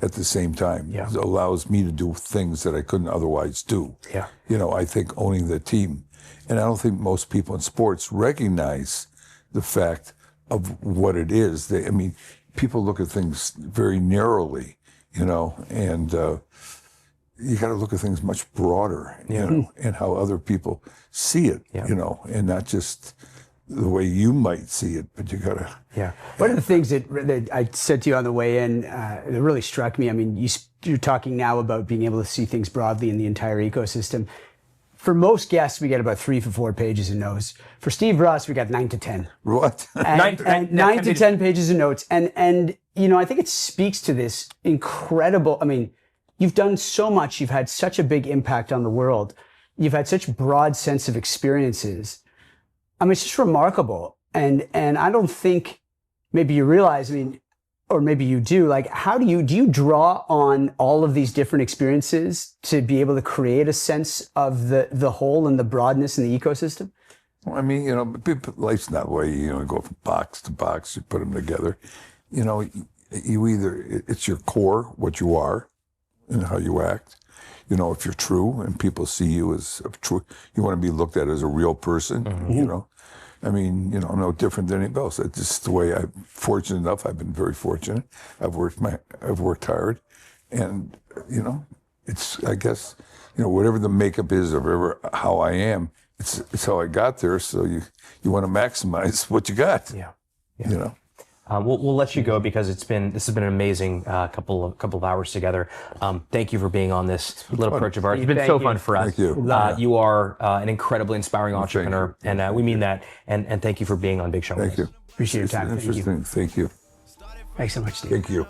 Speaker 4: at the same time allows me to do things that I couldn't otherwise do.
Speaker 1: Yeah.
Speaker 4: You know, I think owning the team, and I don't think most people in sports recognize the fact of what it is. I mean, people look at things very narrowly, you know, and you got to look at things much broader, you know, and how other people see it, you know, and not just the way you might see it, but you got to.
Speaker 2: Yeah. One of the things that I said to you on the way in that really struck me, I mean, you're talking now about being able to see things broadly in the entire ecosystem. For most guests, we get about 3 to 4 pages of notes. For Steve Ross, we got 9 to 10.
Speaker 4: What?
Speaker 2: And 9 to 10 pages of notes. And, you know, I think it speaks to this incredible, I mean, you've done so much. You've had such a big impact on the world. You've had such broad sense of experiences. I mean, it's just remarkable. And I don't think maybe you realize, I mean, or maybe you do, like, do you draw on all of these different experiences to be able to create a sense of the whole and the broadness in the ecosystem?
Speaker 4: Well, I mean, you know, life's that way. You know, go from box to box, you put them together. You know, you either, it's your core, what you are and how you act. You know, if you're true and people see you as true, you want to be looked at as a real person, you know. I mean, you know, no different than anybody else. It's just the way I'm fortunate enough. I've been very fortunate. I've worked hard, and you know, it's, I guess, you know, whatever the makeup is of how I am, it's how I got there. So you want to maximize what you got.
Speaker 1: Yeah.
Speaker 4: You know.
Speaker 1: We'll let you go because this has been an amazing couple of hours together. Thank you for being on this little approach of ours. It's been so fun for us.
Speaker 4: Thank you.
Speaker 1: You are an incredibly inspiring entrepreneur, and we mean that. And thank you for being on Big Show.
Speaker 4: Thank you.
Speaker 2: Appreciate your time.
Speaker 4: Interesting. Thank you.
Speaker 2: Thanks so much, Steve.
Speaker 4: Thank you.